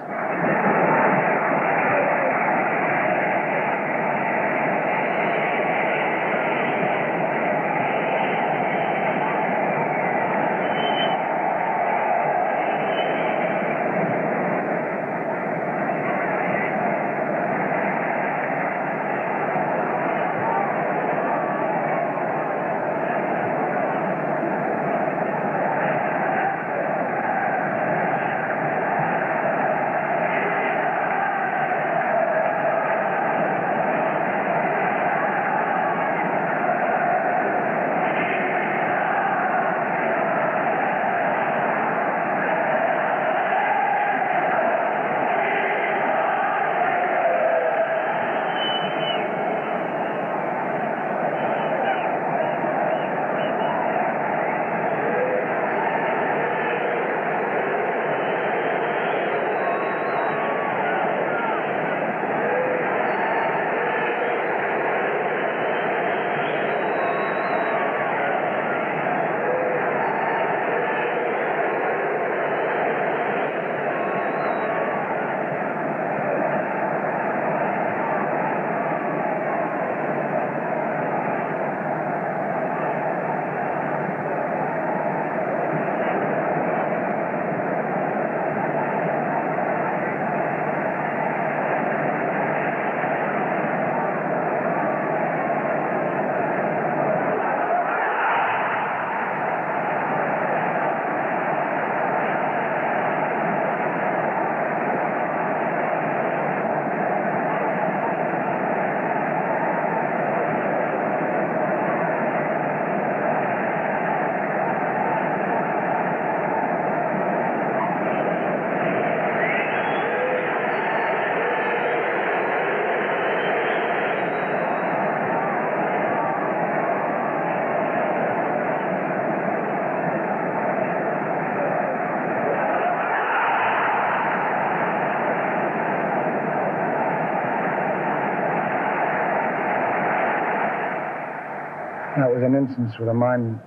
That was an instance where a man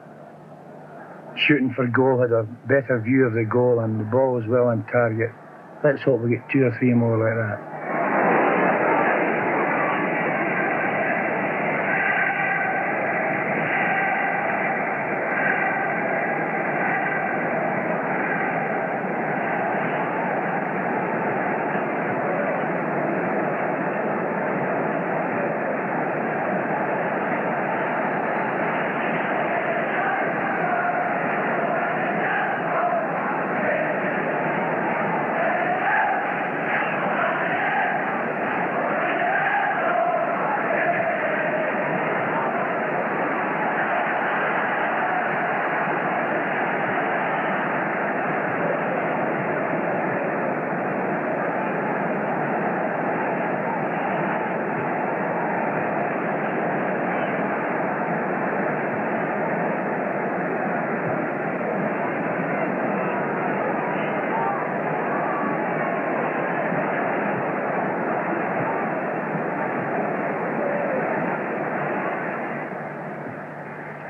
shooting for goal had a better view of the goal and the ball was well on target. Let's hope we get 2 or 3 more like that.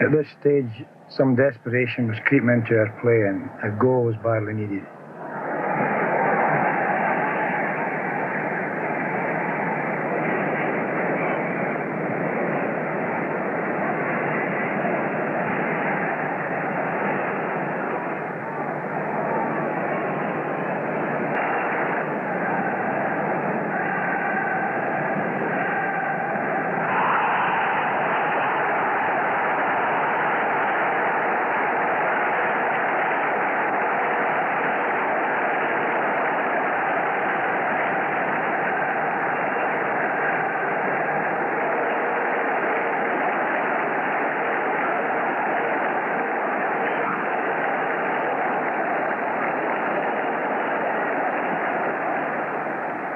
At this stage, some desperation was creeping into our play and a goal was badly needed.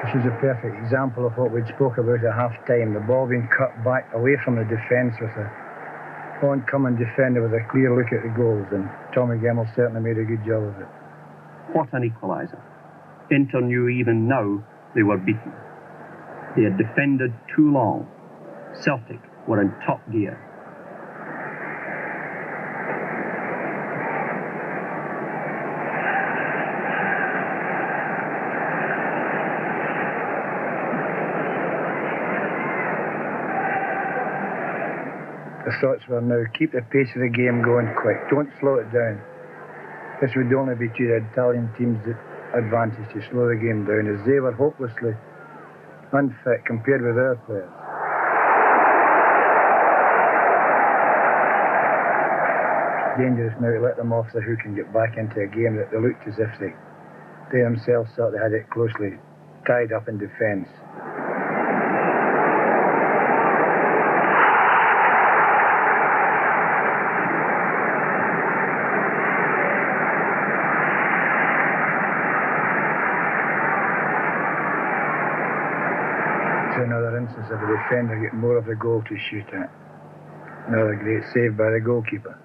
This is a perfect example of what we'd spoke about at half-time. The ball being cut back away from the defence with a oncoming defender with a clear look at the goals, and Tommy Gemmell certainly made a good job of it. What an equaliser. Inter knew even now they were beaten. They had defended too long. Celtic were in top gear. The thoughts were now, keep the pace of the game going quick. Don't slow it down. This would only be to the Italian team's advantage to slow the game down, as they were hopelessly unfit compared with their players. It's dangerous now to let them off the hook and get back into a game that they looked as if they themselves thought they had it closely tied up in defence. Another instance of a defender getting more of the goal to shoot at. Another great save by the goalkeeper.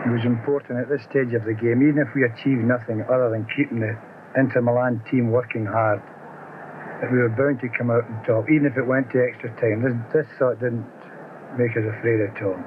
It was important at this stage of the game, even if we achieved nothing other than keeping the Inter Milan team working hard, that we were bound to come out on top, even if it went to extra time. This thought didn't make us afraid at all.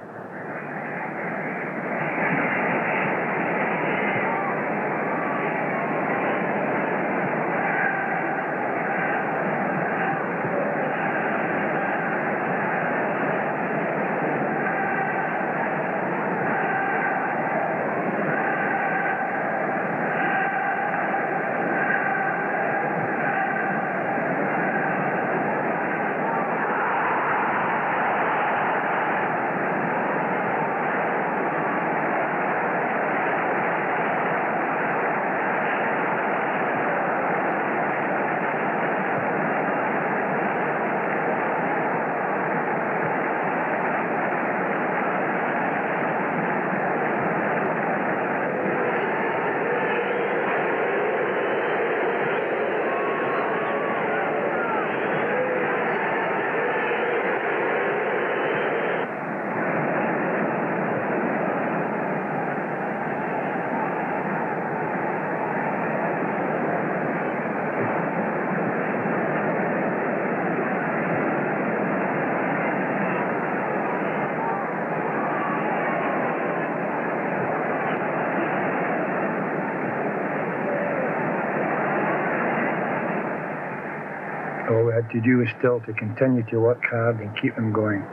All we had to do was still to continue to work hard and keep them going.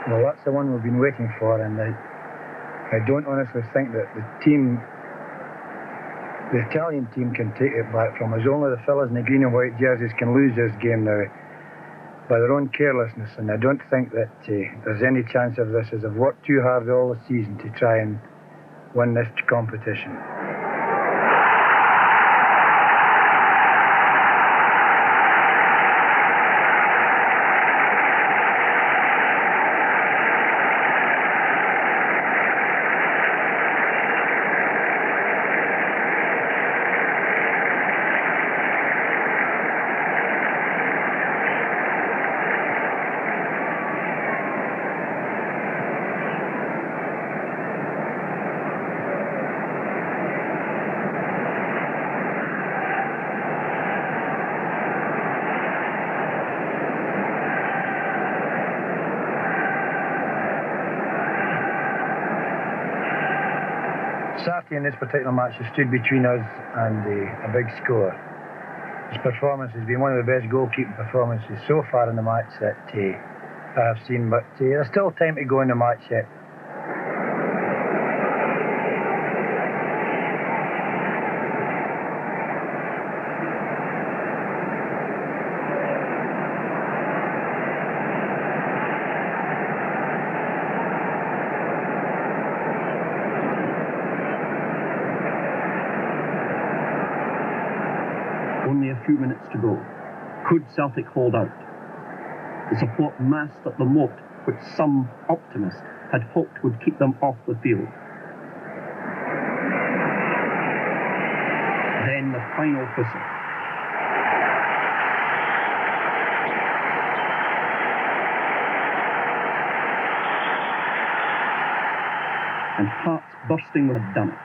Well, that's the one we've been waiting for, and I don't honestly think that the Italian team can take it back from us. Only the fellas in the green and white jerseys can lose this game now by their own carelessness, and I don't think that there's any chance of this, as they've worked too hard all the season to try and win this competition. Saturday in this particular match has stood between us and a big score. His performance has been one of the best goalkeeping performances so far in the match that I have seen, but there's still time to go in the match yet. 2 minutes to go. Could Celtic hold out? The support massed at the moat, which some optimists had hoped would keep them off the field. Then the final whistle. And hearts bursting would have done it.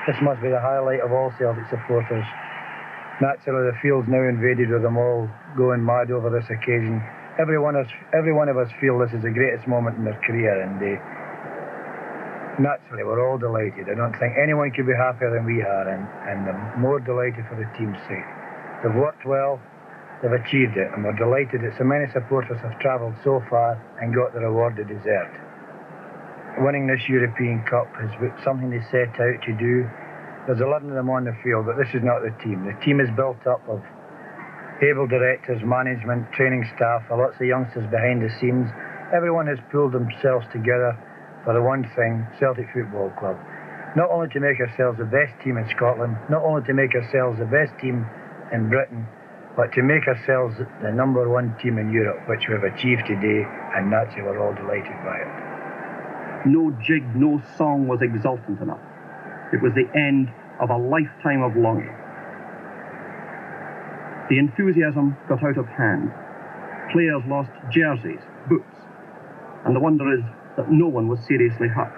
This must be the highlight of all Celtic supporters. Naturally, the field's now invaded with them all going mad over this occasion. Every one of us feel this is the greatest moment in their career, and naturally we're all delighted. I don't think anyone could be happier than we are, and I'm more delighted for the team's sake. They've worked well, they've achieved it, and we're delighted that so many supporters have travelled so far and got the reward they deserved. Winning this European Cup is something they set out to do. There's 11 of them on the field, but this is not the team. The team is built up of able directors, management, training staff, lots of youngsters behind the scenes. Everyone has pulled themselves together for the one thing, Celtic Football Club. Not only to make ourselves the best team in Scotland, not only to make ourselves the best team in Britain, but to make ourselves the #1 team in Europe, which we've achieved today, and naturally we're all delighted by it. No jig, no song was exultant enough. It was the end of a lifetime of longing. The enthusiasm got out of hand. Players lost jerseys, boots, and the wonder is that no one was seriously hurt.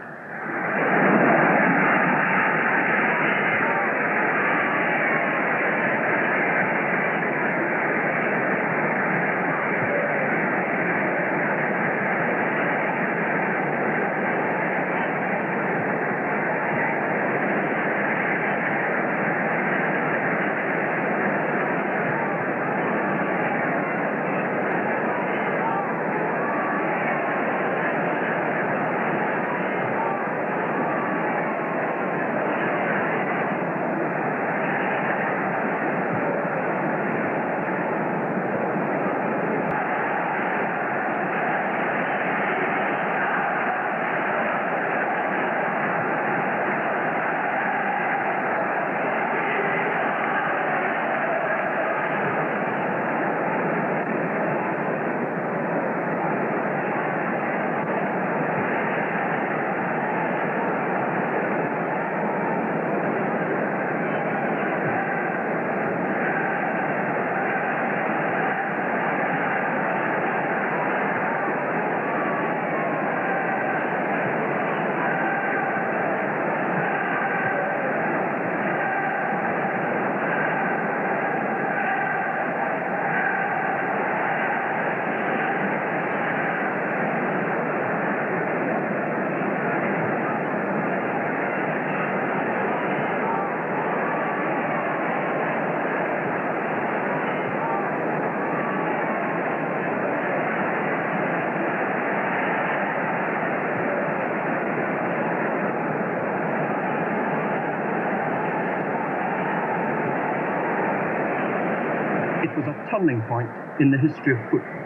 It was a turning point in the history of football.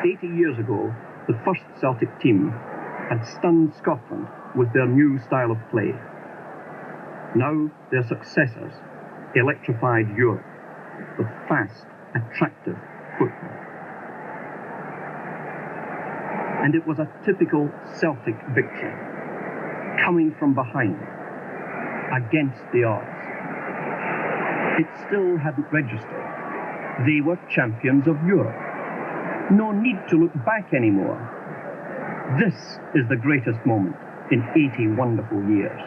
80 years ago, the first Celtic team had stunned Scotland with their new style of play. Now their successors electrified Europe with fast, attractive football. And it was a typical Celtic victory, coming from behind, against the odds. It still hadn't registered. They were champions of Europe. No need to look back anymore. This is the greatest moment in 80 wonderful years.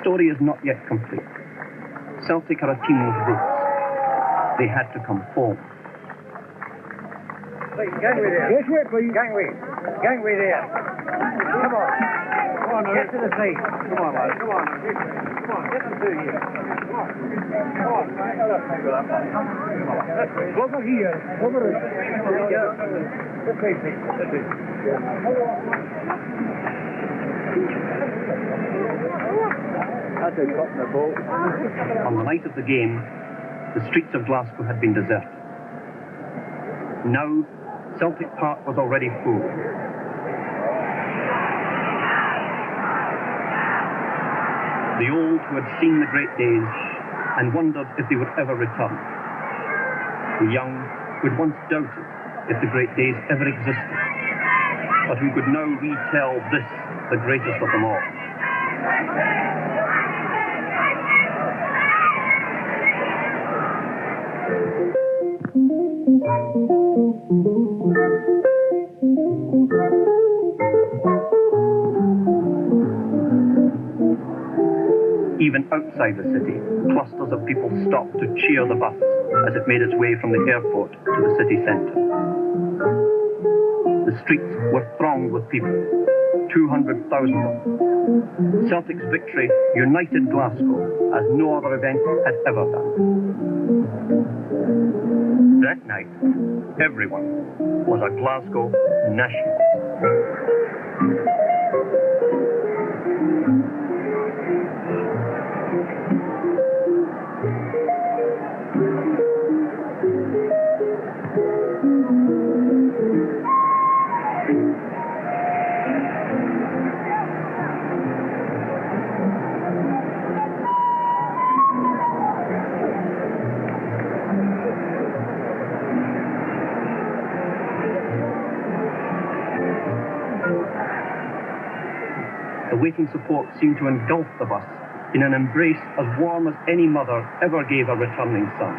story is not yet complete. Celtic are a team with roots. They had to come home. Right, gangway there. This way, please. Gangway. Gangway there. Come on. Come on, now. Get to the side. Come on, lads. Come on. Come on, get them through here. Come on. Come on. Over here. Over it. This way, please. This way. That's a cut in the boat. On the night of the game, the streets of Glasgow had been deserted. Now, Celtic Park was already full. The old who had seen the great days and wondered if they would ever return. The young who had once doubted if the great days ever existed, but who could now retell this, the greatest of them all. Even outside the city, clusters of people stopped to cheer the bus as it made its way from the airport to the city centre. The streets were thronged with people, 200,000 of them. Celtic's victory united Glasgow as no other event had ever done. That night, everyone was a Glasgow nationalist. The waiting support seemed to engulf the bus in an embrace as warm as any mother ever gave a returning son.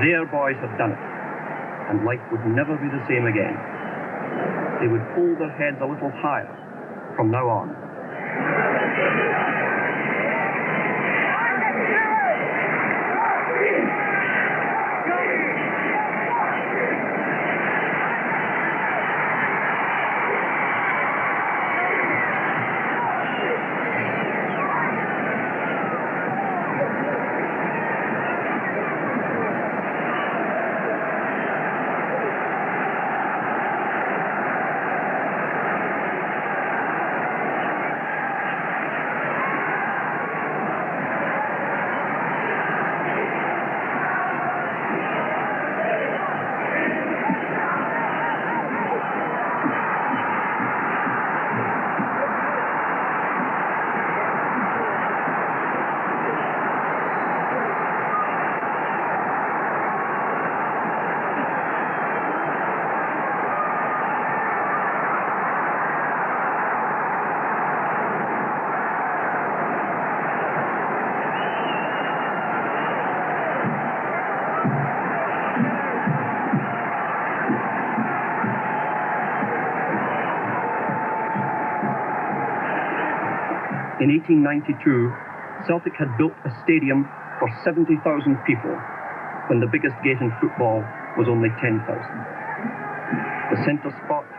Their boys had done it, and life would never be the same again. They would hold their heads a little higher from now on. In 1892, Celtic had built a stadium for 70,000 people when the biggest gate in football was only 10,000. The centre spot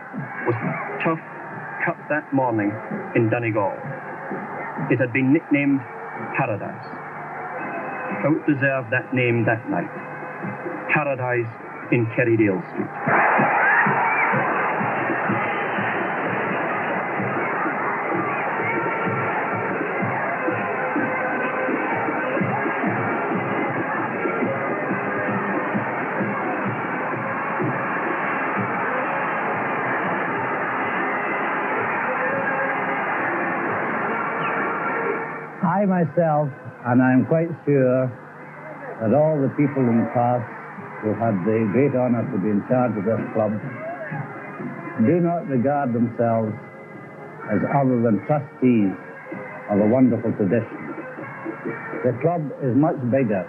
was turf cut that morning in Donegal. It had been nicknamed Paradise. How it deserved that name that night. Paradise in Kerrydale Street. I myself, and I'm quite sure that all the people in the past who had the great honour to be in charge of this club do not regard themselves as other than trustees of a wonderful tradition. The club is much bigger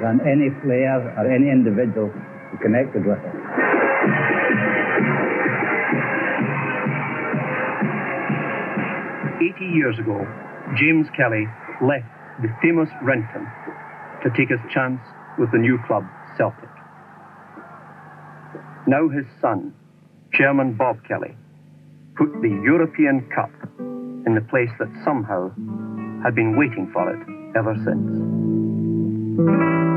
than any player or any individual who connected with it. "80 years ago, James Kelly left the famous Renton to take his chance with the new club, Celtic. Now his son, Chairman Bob Kelly, put the European Cup in the place that somehow had been waiting for it ever since.